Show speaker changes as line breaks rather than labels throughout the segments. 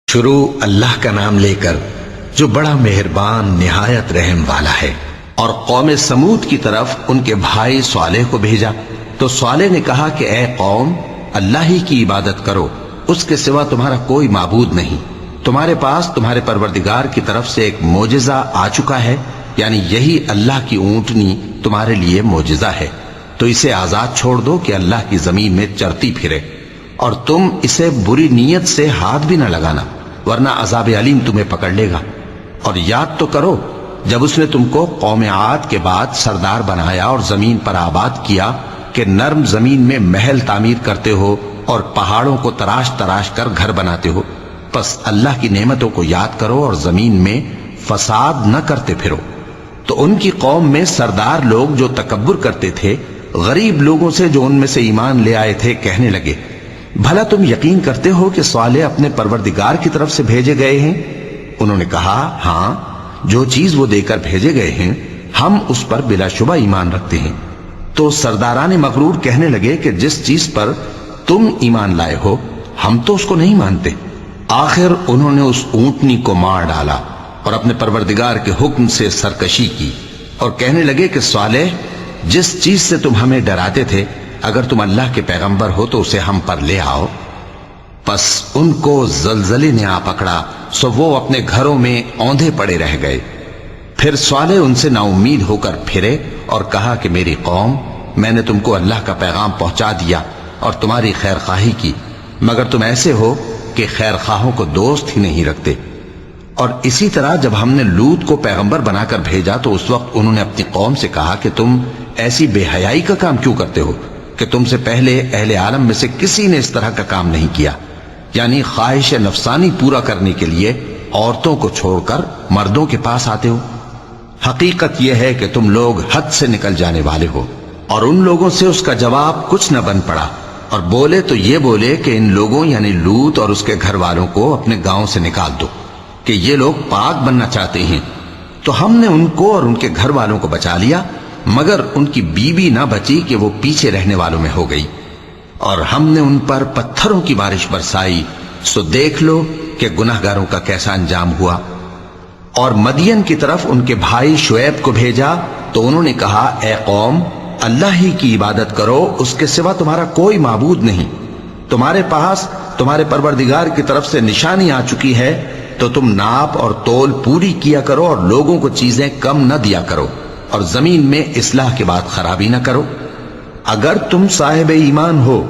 شروع اللہ کا نام لے کر جو بڑا مہربان نہایت رحم والا ہے۔ اور قوم سمود کی طرف ان کے بھائی صالح کو بھیجا تو صالح نے کہا کہ اے قوم، اللہ ہی کی عبادت کرو، اس کے سوا تمہارا کوئی معبود نہیں۔ تمہارے پاس تمہارے پروردگار کی طرف سے ایک معجزہ آ چکا ہے، یعنی یہی اللہ کی اونٹنی تمہارے لیے معجزہ ہے، تو اسے آزاد چھوڑ دو کہ اللہ کی زمین میں چرتی پھرے، اور تم اسے بری نیت سے ہاتھ بھی نہ لگانا، ورنہ عذاب علیم تمہیں پکڑ لے گا۔ اور یاد تو کرو جب اس نے تم کو قوم عاد کے بعد سردار بنایا اور زمین پر آباد کیا کہ نرم زمین میں محل تعمیر کرتے ہو اور پہاڑوں کو تراش تراش کر گھر بناتے ہو، پس اللہ کی نعمتوں کو یاد کرو اور زمین میں فساد نہ کرتے پھرو۔ تو ان کی قوم میں سردار لوگ جو تکبر کرتے تھے، غریب لوگوں سے جو ان میں سے ایمان لے آئے تھے، کہنے لگے، بھلا تم یقین کرتے ہو کہ صالح اپنے پروردگار کی طرف سے بھیجے گئے ہیں؟ انہوں نے کہا، ہاں، جو چیز وہ دے کر بھیجے گئے ہیں ہم اس پر بلا شبہ ایمان رکھتے ہیں۔ تو سرداران مغرور کہنے لگے کہ جس چیز پر تم ایمان لائے ہو ہم تو اس کو نہیں مانتے۔ آخر انہوں نے اس اونٹنی کو مار ڈالا اور اپنے پروردگار کے حکم سے سرکشی کی، اور کہنے لگے کہ صالح، جس چیز سے تم ہمیں ڈراتے تھے، اگر تم اللہ کے پیغمبر ہو تو اسے ہم پر لے آؤ۔ پس ان کو زلزلے نے آ پکڑا، سو وہ اپنے گھروں میں اوندھے پڑے رہ گئے۔ پھر صالح ان سے نا امید ہو کر پھرے اور کہا کہ میری قوم، میں نے تم کو اللہ کا پیغام پہنچا دیا اور تمہاری خیر خواہی کی، مگر تم ایسے ہو کہ خیر خواہوں کو دوست ہی نہیں رکھتے۔ اور اسی طرح جب ہم نے لوط کو پیغمبر بنا کر بھیجا تو اس وقت انہوں نے اپنی قوم سے کہا کہ تم ایسی بے حیائی کا کام کیوں کرتے ہو کہ تم سے پہلے اہل عالم میں سے کسی نے اس طرح کا کام نہیں کیا، یعنی خواہش نفسانی پورا کرنے کے لیے عورتوں کو چھوڑ کر مردوں کے پاس آتے ہو۔ حقیقت یہ ہے کہ تم لوگ حد سے نکل جانے والے ہو۔ اور ان لوگوں سے اس کا جواب کچھ نہ بن پڑا، اور بولے تو یہ بولے کہ ان لوگوں یعنی لوط اور اس کے گھر والوں کو اپنے گاؤں سے نکال دو کہ یہ لوگ پاک بننا چاہتے ہیں۔ تو ہم نے ان کو اور ان کے گھر والوں کو بچا لیا، مگر ان کی بیوی نہ بچی کہ وہ پیچھے رہنے والوں میں ہو گئی، اور ہم نے ان پر پتھروں کی بارش برسائی، سو دیکھ لو کہ گناہگاروں کا کیسا انجام ہوا۔ اور مدین کی طرف ان کے بھائی شعیب کو بھیجا تو انہوں نے کہا، اے قوم، اللہ ہی کی عبادت کرو، اس کے سوا تمہارا کوئی معبود نہیں۔ تمہارے پاس تمہارے پروردگار کی طرف سے نشانی آ چکی ہے، تو تم ناپ اور تول پوری کیا کرو اور لوگوں کو چیزیں کم نہ دیا کرو، اور زمین میں اصلاح کے بعد خرابی نہ کرو۔ اگر تم صاحب ایمان ہو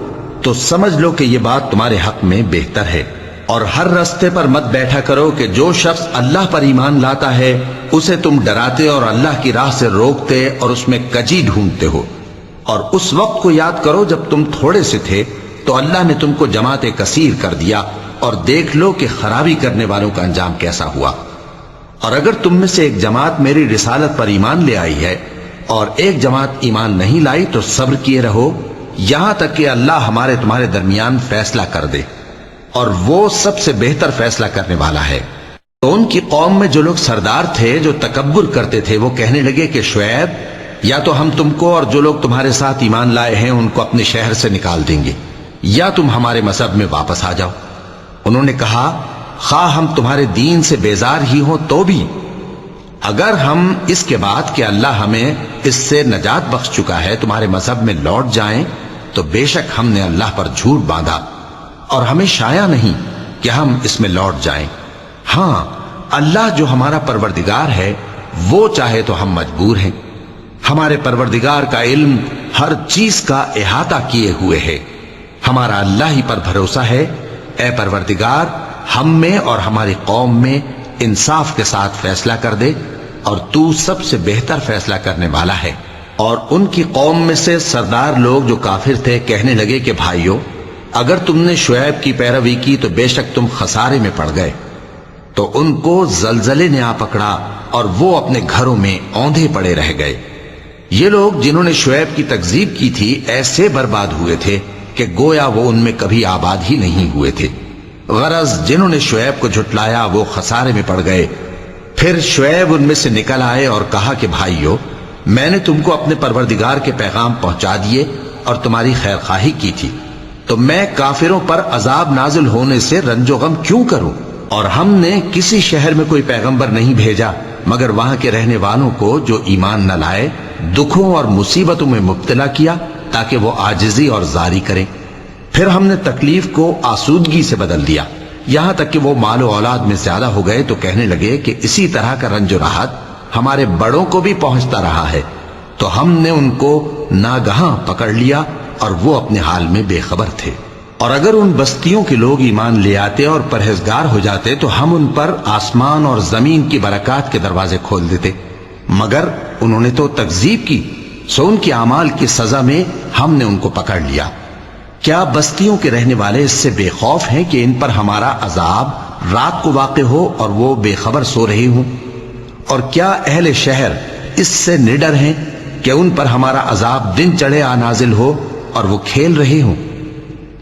تو سمجھ لو کہ یہ بات تمہارے حق میں بہتر ہے، اور ہر رستے پر مت بیٹھا کرو کہ جو شخص اللہ پر ایمان لاتا ہے اسے تم ڈراتے اور اللہ کی راہ سے روکتے اور اس میں کجی ڈھونڈتے ہو۔ اور اس وقت کو یاد کرو جب تم تھوڑے سے تھے تو اللہ نے تم کو جماعت کثیر کر دیا، اور دیکھ لو کہ خرابی کرنے والوں کا انجام کیسا ہوا۔ اور اگر تم میں سے ایک جماعت میری رسالت پر ایمان لے آئی ہے اور ایک جماعت ایمان نہیں لائی تو صبر کیے رہو، یہاں تک کہ اللہ ہمارے تمہارے درمیان فیصلہ کر دے، اور وہ سب سے بہتر فیصلہ کرنے والا ہے۔ تو ان کی قوم میں جو لوگ سردار تھے جو تکبر کرتے تھے، وہ کہنے لگے کہ شعیب، یا تو ہم تم کو اور جو لوگ تمہارے ساتھ ایمان لائے ہیں ان کو اپنے شہر سے نکال دیں گے، یا تم ہمارے مذہب میں واپس آ جاؤ۔ انہوں نے کہا، خواہ ہم تمہارے دین سے بیزار ہی ہوں تو بھی، اگر ہم اس کے بعد کہ اللہ ہمیں اس سے نجات بخش چکا ہے تمہارے مذہب میں لوٹ جائیں تو بے شک ہم نے اللہ پر جھوٹ باندھا، اور ہمیں شایع نہیں کہ ہم اس میں لوٹ جائیں۔ ہاں، اللہ جو ہمارا پروردگار ہے وہ چاہے تو ہم مجبور ہیں۔ ہمارے پروردگار کا علم ہر چیز کا احاطہ کیے ہوئے ہے۔ ہمارا اللہ ہی پر بھروسہ ہے۔ اے پروردگار، ہم میں اور ہماری قوم میں انصاف کے ساتھ فیصلہ کر دے، اور تو سب سے بہتر فیصلہ کرنے والا ہے۔ اور ان کی قوم میں سے سردار لوگ جو کافر تھے کہنے لگے کہ بھائیو، اگر تم نے شعیب کی پیروی کی تو بے شک تم خسارے میں پڑ گئے۔ تو ان کو زلزلے نے آ پکڑا اور وہ اپنے گھروں میں اوندھے پڑے رہ گئے۔ یہ لوگ جنہوں نے شعیب کی تکذیب کی تھی ایسے برباد ہوئے تھے کہ گویا وہ ان میں کبھی آباد ہی نہیں ہوئے تھے۔ غرض جنہوں نے شعیب کو جھٹلایا وہ خسارے میں پڑ گئے۔ پھر شعیب ان میں سے نکل آئے اور کہا کہ بھائیو، میں نے تم کو اپنے پروردگار کے پیغام پہنچا دیے اور تمہاری خیر خواہی کی تھی، تو میں کافروں پر عذاب نازل ہونے سے رنج و غم کیوں کروں؟ اور ہم نے کسی شہر میں کوئی پیغمبر نہیں بھیجا مگر وہاں کے رہنے والوں کو جو ایمان نہ لائے دکھوں اور مصیبتوں میں مبتلا کیا تاکہ وہ عاجزی اور زاری کریں۔ پھر ہم نے تکلیف کو آسودگی سے بدل دیا، یہاں تک کہ وہ مال و اولاد میں زیادہ ہو گئے تو کہنے لگے کہ اسی طرح کا رنج و راحت ہمارے بڑوں کو بھی پہنچتا رہا ہے، تو ہم نے ان کو ناگہاں پکڑ لیا اور وہ اپنے حال میں بے خبر تھے۔ اور اگر ان بستیوں کے لوگ ایمان لے آتے اور پرہیزگار ہو جاتے تو ہم ان پر آسمان اور زمین کی برکات کے دروازے کھول دیتے، مگر انہوں نے تو تکذیب کی، سو ان کے اعمال کی سزا میں ہم نے ان کو پکڑ لیا۔ کیا بستیوں کے رہنے والے اس سے بے خوف ہیں کہ ان پر ہمارا عذاب رات کو واقع ہو اور وہ بے خبر سو رہے ہوں؟ اور کیا اہل شہر اس سے نڈر ہیں کہ ان پر ہمارا عذاب دن چڑھے آ نازل ہو اور وہ کھیل رہے ہوں؟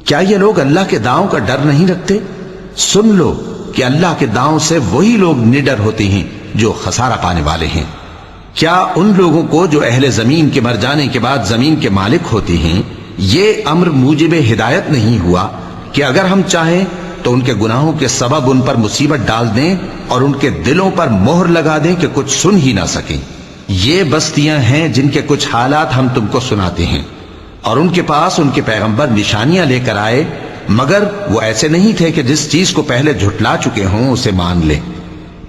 کیا یہ لوگ اللہ کے داؤں کا ڈر نہیں رکھتے؟ سن لو کہ اللہ کے داؤں سے وہی لوگ نڈر ہوتے ہیں جو خسارہ پانے والے ہیں۔ کیا ان لوگوں کو جو اہل زمین کے مر جانے کے بعد زمین کے مالک ہوتے ہیں یہ امر موجب ہدایت نہیں ہوا کہ اگر ہم چاہیں تو ان کے گناہوں کے سبب ان پر مصیبت ڈال دیں اور ان کے دلوں پر مہر لگا دیں کہ کچھ سن ہی نہ سکیں؟ یہ بستیاں ہیں جن کے کچھ حالات ہم تم کو سناتے ہیں، اور ان کے پاس ان کے پیغمبر نشانیاں لے کر آئے، مگر وہ ایسے نہیں تھے کہ جس چیز کو پہلے جھٹلا چکے ہوں اسے مان لیں۔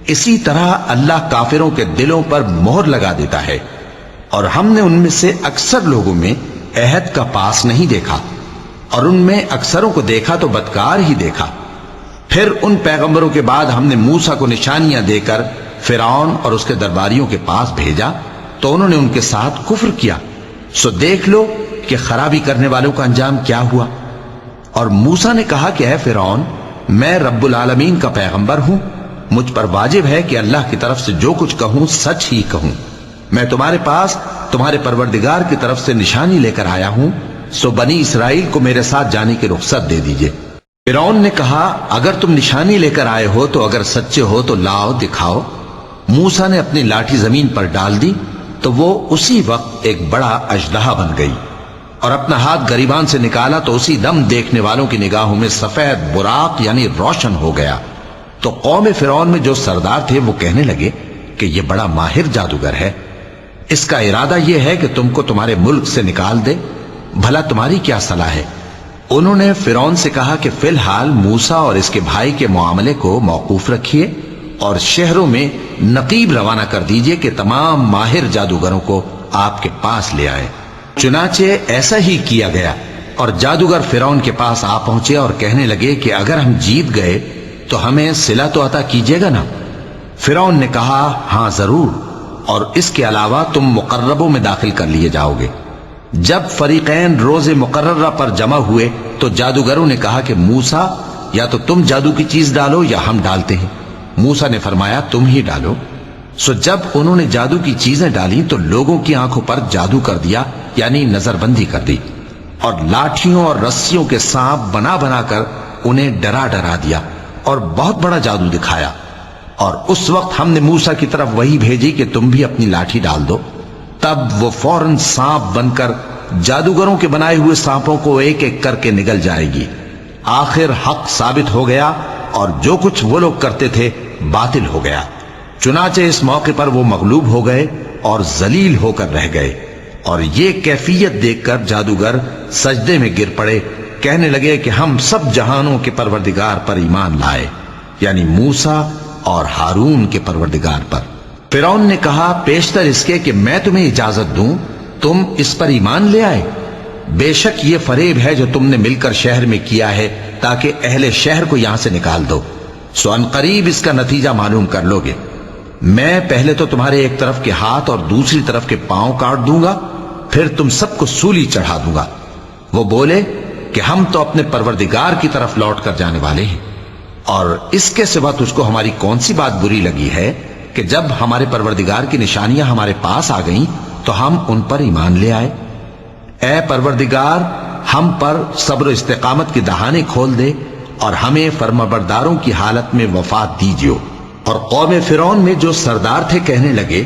اسی طرح اللہ کافروں کے دلوں پر مہر لگا دیتا ہے، اور ہم نے ان میں سے اکثر لوگوں میں عہد کا پاس نہیں دیکھا، اور ان میں اکثروں کو دیکھا تو بدکار ہی دیکھا۔ پھر ان پیغمبروں کے بعد ہم نے موسیٰ کو نشانیاں دے کر فرعون اور اس کے درباریوں کے پاس بھیجا تو انہوں نے ان کے ساتھ کفر کیا، سو دیکھ لو کہ خرابی کرنے والوں کا انجام کیا ہوا۔ اور موسیٰ نے کہا کہ اے فرعون، میں رب العالمین کا پیغمبر ہوں، مجھ پر واجب ہے کہ اللہ کی طرف سے جو کچھ کہوں سچ ہی کہوں۔ میں تمہارے پاس تمہارے پروردگار کی طرف سے نشانی لے کر آیا ہوں، سو بنی اسرائیل کو میرے ساتھ جانے کی رخصت دے دیجئے۔ فرعون نے کہا اگر تم نشانی لے کر آئے ہو تو اگر سچے ہو تو لاؤ دکھاؤ۔ موسیٰ نے اپنی لاٹھی زمین پر ڈال دی تو وہ اسی وقت ایک بڑا اژدہا بن گئی، اور اپنا ہاتھ گریبان سے نکالا تو اسی دم دیکھنے والوں کی نگاہوں میں سفید براق یعنی روشن ہو گیا۔ تو قوم فرعون میں جو سردار تھے وہ کہنے لگے کہ یہ بڑا ماہر جادوگر ہے، اس کا ارادہ یہ ہے کہ تم کو تمہارے ملک سے نکال دے، بھلا تمہاری کیا صلاح ہے؟ انہوں نے فرعون سے کہا کہ فی الحال موسیٰ اور اس کے بھائی کے معاملے کو موقوف رکھیے اور شہروں میں نقیب روانہ کر دیجئے کہ تمام ماہر جادوگروں کو آپ کے پاس لے آئے۔ چنانچہ ایسا ہی کیا گیا، اور جادوگر فرعون کے پاس آ پہنچے اور کہنے لگے کہ اگر ہم جیت گئے تو ہمیں صلہ تو عطا کیجیے گا نا؟ فرعون نے کہا ہاں ضرور، اور اس کے علاوہ تم مقربوں میں داخل کر لیے جاؤ گے۔ جب فریقین روز مقررہ پر جمع ہوئے تو جادوگروں نے کہا کہ موسیٰ یا تو تم جادو کی چیز ڈالو یا ہم ڈالتے ہیں۔ موسیٰ نے فرمایا تم ہی ڈالو۔ سو جب انہوں نے جادو کی چیزیں ڈالی تو لوگوں کی آنکھوں پر جادو کر دیا، یعنی نظر بندی کر دی، اور لاٹھیوں اور رسیوں کے سانپ بنا بنا کر انہیں ڈرا ڈرا دیا اور بہت بڑا جادو دکھایا۔ اور اس وقت ہم نے موسیٰ کی طرف وہی بھیجی کہ تم بھی اپنی لاٹھی ڈال دو، تب وہ فوراً سانپ بن کر جادوگروں کے بنائے ہوئے سانپوں کو ایک ایک کر کے نگل جائے گی۔ آخر حق ثابت ہو گیا اور جو کچھ وہ لوگ کرتے تھے باطل ہو گیا۔ چنانچہ اس موقع پر وہ مغلوب ہو گئے اور ذلیل ہو کر رہ گئے، اور یہ کیفیت دیکھ کر جادوگر سجدے میں گر پڑے، کہنے لگے کہ ہم سب جہانوں کے پروردگار پر ایمان لائے، یعنی موسیٰ اور ہارون کے پروردگار پر۔ فرعون نے کہا پیشتر اس کے کہ میں تمہیں اجازت دوں تم اس پر ایمان لے آئے؟ بے شک یہ فریب ہے جو تم نے مل کر شہر میں کیا ہے تاکہ اہل شہر کو یہاں سے نکال دو، سو ان قریب اس کا نتیجہ معلوم کر لو گے۔ میں پہلے تو تمہارے ایک طرف کے ہاتھ اور دوسری طرف کے پاؤں کاٹ دوں گا، پھر تم سب کو سولی چڑھا دوں گا۔ وہ بولے کہ ہم تو اپنے پروردگار کی طرف لوٹ کر جانے والے ہیں، اور اس کے سوا تجھ کو ہماری کون سی بات بری لگی ہے کہ جب ہمارے پروردگار کی نشانیاں ہمارے پاس آ گئیں تو ہم ان پر ایمان لے آئے؟ اے پروردگار، ہم پر صبر و استقامت کی دہانے کھول دے اور ہمیں فرمانبرداروں کی حالت میں وفات دیجیے۔ اور قوم فرعون میں جو سردار تھے کہنے لگے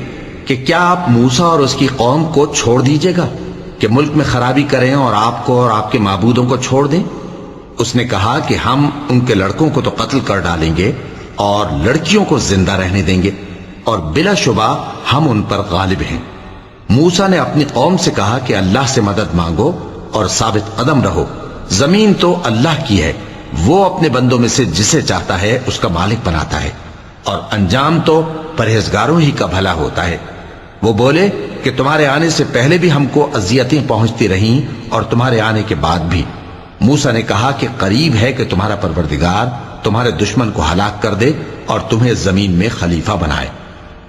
کہ کیا آپ موسیٰ اور اس کی قوم کو چھوڑ دیجیے گا کہ ملک میں خرابی کریں اور آپ کو اور آپ کے معبودوں کو چھوڑ دیں؟ اس نے کہا کہ ہم ان کے لڑکوں کو تو قتل کر ڈالیں گے اور لڑکیوں کو زندہ رہنے دیں گے، اور بلا شبہ ہم ان پر غالب ہیں۔ موسیٰ نے اپنی قوم سے کہا کہ اللہ سے مدد مانگو اور ثابت قدم رہو، زمین تو اللہ کی ہے، وہ اپنے بندوں میں سے جسے چاہتا ہے اس کا مالک بناتا ہے، اور انجام تو پرہیزگاروں ہی کا بھلا ہوتا ہے۔ وہ بولے کہ تمہارے آنے سے پہلے بھی ہم کو اذیتیں پہنچتی رہیں اور تمہارے آنے کے بعد بھی۔ موسیٰ نے کہا کہ قریب ہے کہ تمہارا پروردگار تمہارے دشمن کو ہلاک کر دے اور تمہیں زمین میں خلیفہ بنائے،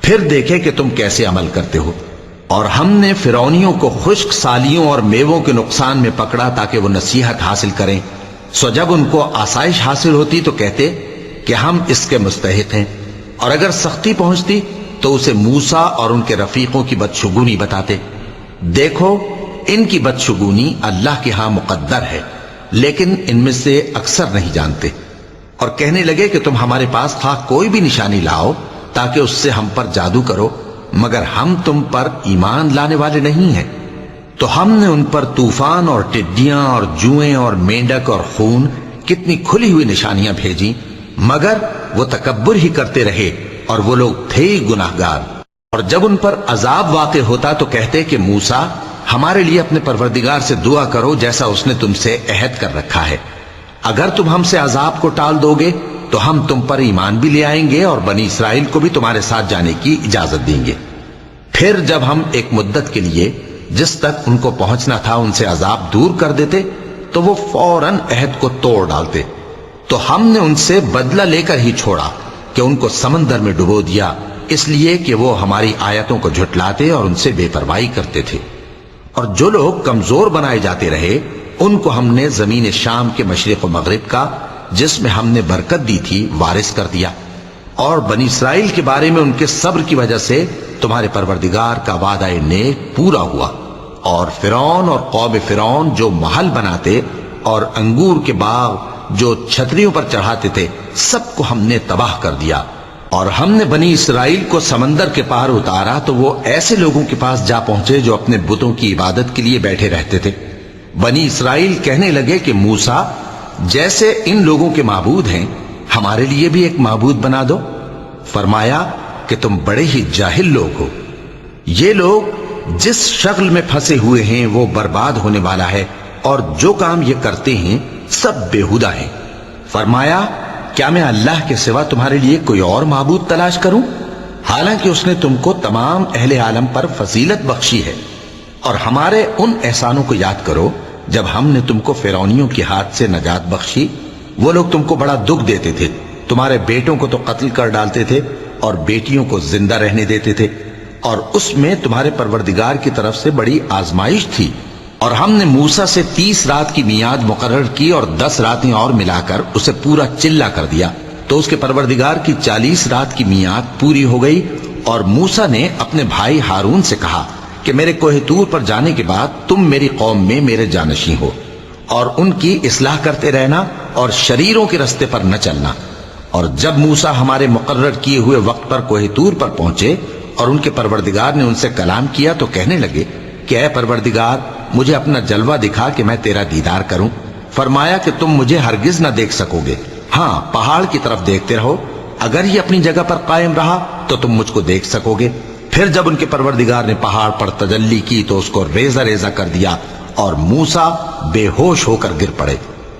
پھر دیکھے کہ تم کیسے عمل کرتے ہو۔ اور ہم نے فرعونیوں کو خشک سالیوں اور میووں کے نقصان میں پکڑا تاکہ وہ نصیحت حاصل کریں، سو جب ان کو آسائش حاصل ہوتی تو کہتے کہ ہم اس کے مستحق ہیں، اور اگر سختی پہنچتی تو اسے موسیٰ اور ان کے رفیقوں کی بدشگونی بتاتے۔ دیکھو ان کی بدشگونی اللہ کے ہاں مقدر ہے، لیکن ان میں سے اکثر نہیں جانتے۔ اور کہنے لگے کہ تم ہمارے پاس خواہ کوئی بھی نشانی لاؤ تاکہ اس سے ہم پر جادو کرو، مگر ہم تم پر ایمان لانے والے نہیں ہیں۔ تو ہم نے ان پر طوفان اور ٹڈیاں اور جوئیں اور مینڈک اور خون کتنی کھلی ہوئی نشانیاں بھیجی، مگر وہ تکبر ہی کرتے رہے اور وہ لوگ تھے گناہگار۔ اور جب ان پر عذاب واقع ہوتا تو کہتے کہ موسیٰ ہمارے لیے اپنے پروردگار سے دعا کرو جیسا اس نے تم سے عہد کر رکھا ہے، اگر تم ہم سے عذاب کو ٹال دو گے تو ہم تم پر ایمان بھی لے آئیں گے اور بنی اسرائیل کو بھی تمہارے ساتھ جانے کی اجازت دیں گے۔ پھر جب ہم ایک مدت کے لیے جس تک ان کو پہنچنا تھا ان سے عذاب دور کر دیتے تو وہ فوراً عہد کو توڑ ڈالتے، تو ہم نے ان سے بدلہ لے کر ہی چھوڑا کہ ان کو سمندر میں ڈبو دیا، اس لیے کہ وہ ہماری آیتوں کو جھٹلاتے اور ان سے بے پرواہی کرتے تھے۔ اور جو لوگ کمزور بنائے جاتے رہے ان کو ہم نے زمین شام کے مشرق و مغرب کا جس میں ہم نے برکت دی تھی وارث کر دیا۔ اور بنی اسرائیل کے بارے میں ان کے صبر کی وجہ سے تمہارے پروردگار کا وعدہ نیک پورا ہوا۔ اور فرعون اور قوم فرعون جو محل بناتے اور انگور کے باغ جو چھتریوں پر چڑھاتے تھے سب کو ہم نے تباہ کر دیا۔ اور ہم نے بنی اسرائیل کو سمندر کے پار اتارا تو وہ ایسے لوگوں کے پاس جا پہنچے جو اپنے بتوں کی عبادت کے لیے بیٹھے رہتے تھے۔ بنی اسرائیل کہنے لگے کہ موسیٰ جیسے ان لوگوں کے معبود ہیں ہمارے لیے بھی ایک معبود بنا دو۔ فرمایا کہ تم بڑے ہی جاہل لوگ ہو، یہ لوگ جس شغل میں پھنسے ہوئے ہیں وہ برباد ہونے والا ہے، اور جو کام یہ کرتے ہیں سب بیہودہ ہیں۔ فرمایا کیا میں اللہ کے سوا تمہارے لیے کوئی اور معبود تلاش کروں، حالانکہ اس نے تم کو تمام اہل عالم پر فضیلت بخشی ہے۔ اور ہمارے ان احسانوں کو یاد کرو جب ہم نے تم کو فرعونیوں کے ہاتھ سے نجات بخشی، وہ لوگ تم کو بڑا دکھ دیتے تھے، تمہارے بیٹوں کو تو قتل کر ڈالتے تھے اور بیٹیوں کو زندہ رہنے دیتے تھے، اور اس میں تمہارے پروردگار کی طرف سے بڑی آزمائش تھی۔ اور ہم نے موسیٰ سے 30 رات کی میعاد مقرر کی اور 10 راتیں اور ملا کر اسے پورا چلہ کر دیا، تو اس کے پروردگار کی 40 رات کی میعاد پوری ہو گئی۔ اور موسیٰ نے اپنے بھائی ہارون سے کہا کہ میرے کوہ طور پر جانے کے بعد تم میری قوم میں میرے جانشین ہو، اور ان کی اصلاح کرتے رہنا اور شریروں کے رستے پر نہ چلنا۔ اور جب موسیٰ ہمارے مقرر کیے ہوئے وقت پر کوہ طور پر پہنچے اور ان کے پروردگار نے ان سے کلام کیا تو کہنے لگے کہ اے پروردگار مجھے اپنا جلوہ دکھا کہ میں تیرا دیدار کروں۔ فرمایا کہ تم مجھے ہرگز نہ دیکھ سکو گے، ہاں پہاڑ کی طرف دیکھتے رہو، اگر یہ اپنی جگہ پر قائم رہا تو تم مجھ کو دیکھ سکو گے۔ پھر جب ان کے پروردگار نے پہاڑ پر تجلی کی تو اس کو ریزہ ریزہ کر دیا اور موسیٰ بے ہوش ہو کر گر پڑے۔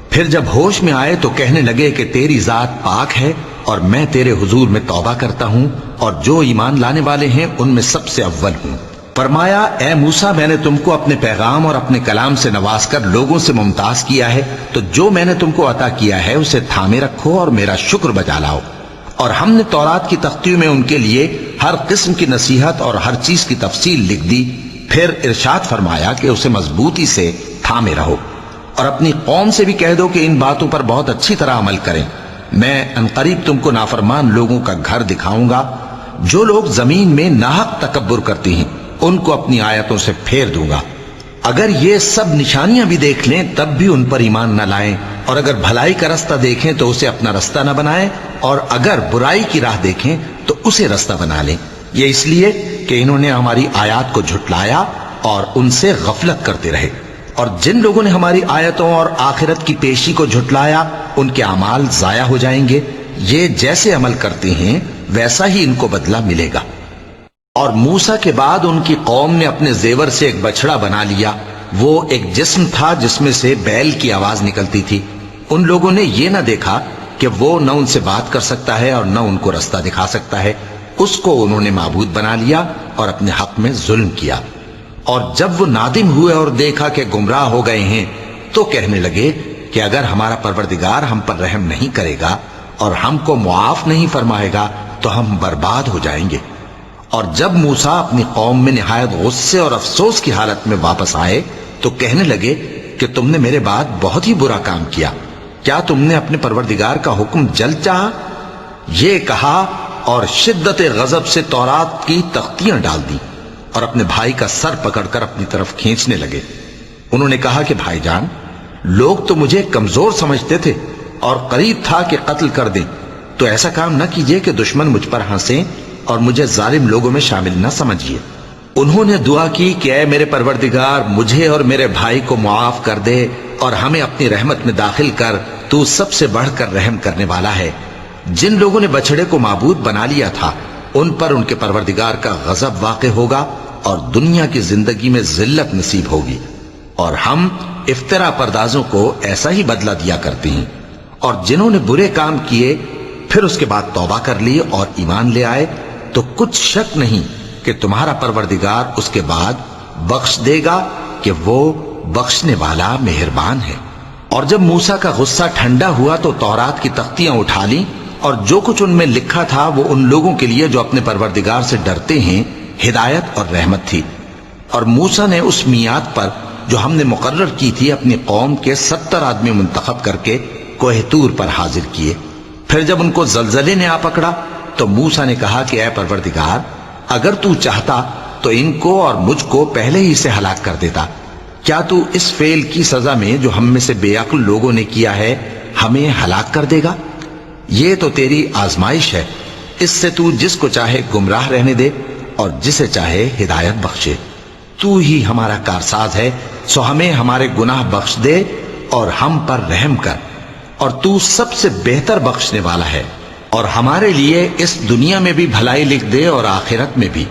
پھر جب ہوش میں آئے تو کہنے لگے کہ تیری ذات پاک ہے اور میں تیرے حضور میں توبہ کرتا ہوں اور جو ایمان لانے والے ہیں ان میں سب سے اول ہوں۔ فرمایا اے موسیٰ میں نے تم کو اپنے پیغام اور اپنے کلام سے نواز کر لوگوں سے ممتاز کیا ہے، تو جو میں نے تم کو عطا کیا ہے اسے تھامے رکھو اور میرا شکر بجا لاؤ۔ اور ہم نے تورات کی تختیوں میں ان کے لیے ہر قسم کی نصیحت اور ہر چیز کی تفصیل لکھ دی۔ پھر ارشاد فرمایا کہ اسے مضبوطی سے تھامے رہو، اور اپنی قوم سے بھی کہہ دو کہ ان باتوں پر بہت اچھی طرح عمل کریں۔ میں انقریب تم کو نافرمان لوگوں کا گھر دکھاؤں گا، جو لوگ زمین میں ناحق تکبر کرتی ہیں ان کو اپنی آیتوں سے پھیر دوں گا۔ اگر یہ سب نشانیاں بھی دیکھ لیں تب بھی ان پر ایمان نہ لائیں، اور اگر بھلائی کا رستہ دیکھیں تو اسے اپنا رستہ نہ بنائیں، اور اگر برائی کی راہ دیکھیں تو اسے رستہ بنا لیں۔ یہ اس لیے کہ انہوں نے ہماری آیات کو جھٹلایا اور ان سے غفلت کرتے رہے۔ اور جن لوگوں نے ہماری آیتوں اور آخرت کی پیشی کو جھٹلایا ان کے اعمال ضائع ہو جائیں گے، یہ جیسے عمل کرتے ہیں ویسا ہی ان کو بدلہ ملے گا۔ اور موسیٰ کے بعد ان کی قوم نے اپنے زیور سے ایک بچڑا بنا لیا، وہ ایک جسم تھا جس میں سے بیل کی آواز نکلتی تھی۔ ان لوگوں نے یہ نہ دیکھا کہ وہ نہ ان سے بات کر سکتا ہے اور نہ ان کو رستہ دکھا سکتا ہے، اس کو انہوں نے معبود بنا لیا اور اپنے حق میں ظلم کیا۔ اور جب وہ نادم ہوئے اور دیکھا کہ گمراہ ہو گئے ہیں تو کہنے لگے کہ اگر ہمارا پروردگار ہم پر رحم نہیں کرے گا اور ہم کو معاف نہیں فرمائے گا تو ہم برباد ہو جائیں گے۔ اور جب موسیٰ اپنی قوم میں نہایت غصے اور افسوس کی حالت میں واپس آئے تو کہنے لگے کہ تم نے میرے بعد بہت ہی برا کام کیا، کیا تم نے اپنے پروردگار کا حکم جلد چاہا؟ یہ کہا اور شدت غضب سے تورات کی تختیاں ڈال دی اور اپنے بھائی کا سر پکڑ کر اپنی طرف کھینچنے لگے۔ انہوں نے کہا کہ بھائی جان، لوگ تو مجھے کمزور سمجھتے تھے اور قریب تھا کہ قتل کر دیں، تو ایسا کام نہ کیجیے کہ دشمن مجھ پر ہنسیں اور مجھے ظالم لوگوں میں شامل نہ سمجھیے۔ انہوں نے دعا کی کہ اے میرے پروردگار، مجھے اور میرے بھائی کو معاف کر دے اور ہمیں اپنی رحمت میں داخل کر، تو سب سے بڑھ کر رحم کرنے والا ہے۔ جن لوگوں نے بچڑے کو معبود بنا لیا تھا ان پر ان کے پروردگار کا غضب واقع ہوگا اور دنیا کی زندگی میں ذلت نصیب ہوگی، اور ہم افترا پردازوں کو ایسا ہی بدلہ دیا کرتے ہیں۔ اور جنہوں نے برے کام کیے پھر اس کے بعد توبہ کر لی اور ایمان لے آئے تو کچھ شک نہیں کہ تمہارا پروردگار اس کے بعد بخش دے گا کہ وہ بخشنے والا مہربان ہے۔ اور جب موسیٰ کا غصہ ٹھنڈا ہوا تو تورات کی تختیاں اٹھا لیں، اور جو کچھ ان میں لکھا تھا وہ ان لوگوں کے لیے جو اپنے پروردگار سے ڈرتے ہیں ہدایت اور رحمت تھی۔ اور موسیٰ نے اس میعاد پر جو ہم نے مقرر کی تھی اپنی قوم کے 70 آدمی منتخب کر کے کوہ طور پر حاضر کیے۔ پھر جب ان کو زلزلے نے آ پکڑا تو موسیٰ نے کہا کہ اے پروردگار، اگر تو چاہتا تو ان کو اور مجھ کو پہلے ہی سے ہلاک کر دیتا، کیا تو اس فعل کی سزا میں جو ہم میں سے بے عقل لوگوں نے کیا ہے ہمیں ہلاک کر دے گا؟ یہ تو تیری آزمائش ہے، اس سے تو جس کو چاہے گمراہ رہنے دے اور جسے چاہے ہدایت بخشے۔ تو ہی ہمارا کارساز ہے، سو ہمیں ہمارے گناہ بخش دے اور ہم پر رحم کر، اور تو سب سے بہتر بخشنے والا ہے، اور ہمارے لیے اس دنیا میں بھی بھلائی لکھ دے اور آخرت میں بھی۔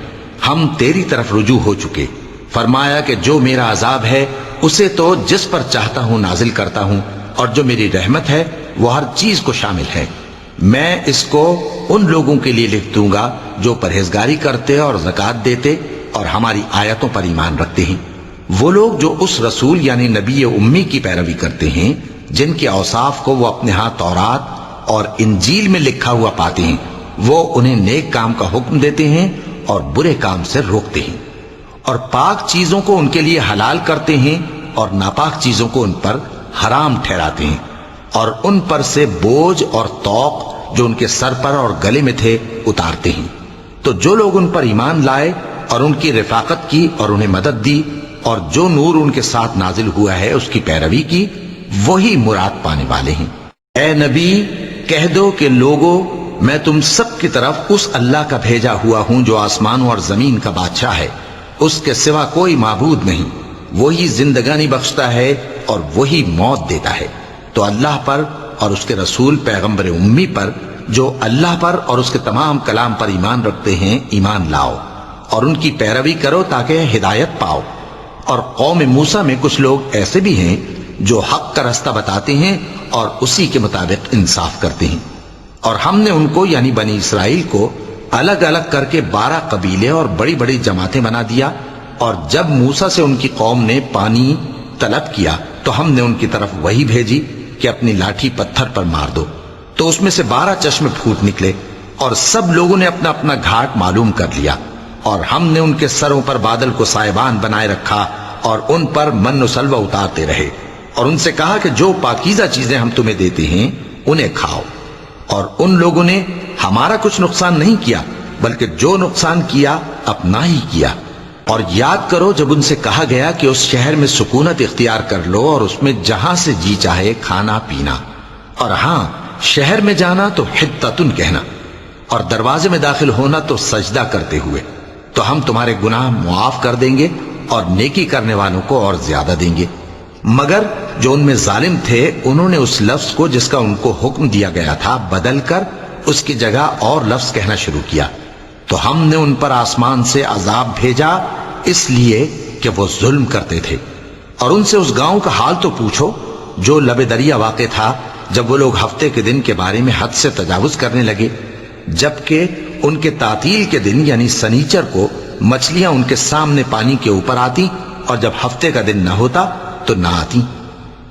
ہم تیری طرف رجوع ہو چکے۔ فرمایا کہ جو میرا عذاب ہے اسے تو جس پر چاہتا ہوں نازل کرتا ہوں، اور جو میری رحمت ہے وہ ہر چیز کو شامل ہے۔ میں اس کو ان لوگوں کے لیے لکھ دوں گا جو پرہیزگاری کرتے اور زکوٰۃ دیتے اور ہماری آیتوں پر ایمان رکھتے ہیں، وہ لوگ جو اس رسول یعنی نبی امی کی پیروی کرتے ہیں جن کے اوصاف کو وہ اپنے ہاں تورات اور انجیل میں لکھا ہوا پاتے ہیں، وہ انہیں نیک کام کا حکم دیتے ہیں اور برے کام سے روکتے ہیں، اور پاک چیزوں کو ان کے لیے حلال کرتے ہیں اور ناپاک چیزوں کو ان پر حرام ٹھہراتے ہیں، اور ان پر سے بوجھ اور طوق جو ان کے سر پر اور گلے میں تھے اتارتے ہیں۔ تو جو لوگ ان پر ایمان لائے اور ان کی رفاقت کی اور انہیں مدد دی اور جو نور ان کے ساتھ نازل ہوا ہے اس کی پیروی کی، وہی مراد پانے والے ہیں۔ اے نبی، کہہ دو کہ لوگو، میں تم سب کی طرف اس اللہ کا بھیجا ہوا ہوں جو آسمانوں اور زمین کا بادشاہ ہے، اس کے سوا کوئی معبود نہیں، وہی زندگانی بخشتا ہے اور وہی موت دیتا ہے۔ تو اللہ پر اور اس کے رسول پیغمبر امی پر جو اللہ پر اور اس کے تمام کلام پر ایمان رکھتے ہیں ایمان لاؤ اور ان کی پیروی کرو تاکہ ہدایت پاؤ۔ اور قوم موسیٰ میں کچھ لوگ ایسے بھی ہیں جو حق کا رستہ بتاتے ہیں اور اسی کے مطابق انصاف کرتے ہیں، اور ہم نے ان کو یعنی بنی اسرائیل کو الگ الگ کر کے 12 قبیلے اور بڑی بڑی جماعتیں بنا دیا۔ اور جب موسیٰ سے ان کی قوم نے پانی طلب کیا تو ہم نے ان کی طرف وہی بھیجی کہ اپنی لاٹھی پتھر پر مار دو، تو اس میں سے 12 چشمے پھوٹ نکلے، اور سب لوگوں نے اپنا اپنا گھاٹ معلوم کر لیا، اور ہم نے ان کے سروں پر بادل کو سائبان بنائے رکھا اور ان پر من و سلوہ اتارتے رہے، اور ان سے کہا کہ جو پاکیزہ چیزیں ہم تمہیں دیتے ہیں انہیں کھاؤ۔ اور ان لوگوں نے ہمارا کچھ نقصان نہیں کیا بلکہ جو نقصان کیا اپنا ہی کیا۔ اور یاد کرو جب ان سے کہا گیا کہ اس شہر میں سکونت اختیار کر لو اور اس میں جہاں سے جی چاہے کھانا پینا، اور ہاں شہر میں جانا تو حطتن کہنا، اور دروازے میں داخل ہونا تو سجدہ کرتے ہوئے، تو ہم تمہارے گناہ معاف کر دیں گے اور نیکی کرنے والوں کو اور زیادہ دیں گے۔ مگر جو ان میں ظالم تھے انہوں نے اس لفظ کو جس کا ان کو حکم دیا گیا تھا بدل کر اس کی جگہ اور لفظ کہنا شروع کیا، تو ہم نے ان پر آسمان سے عذاب بھیجا اس لیے کہ وہ ظلم کرتے تھے۔ اور ان سے اس گاؤں کا حال تو پوچھو جو لب دریا واقع تھا، جب وہ لوگ ہفتے کے دن کے بارے میں حد سے تجاوز کرنے لگے، جبکہ ان کے تعطیل کے دن یعنی سنیچر کو مچھلیاں ان کے سامنے پانی کے اوپر آتی اور جب ہفتے کا دن نہ ہوتا تو نہ آتی۔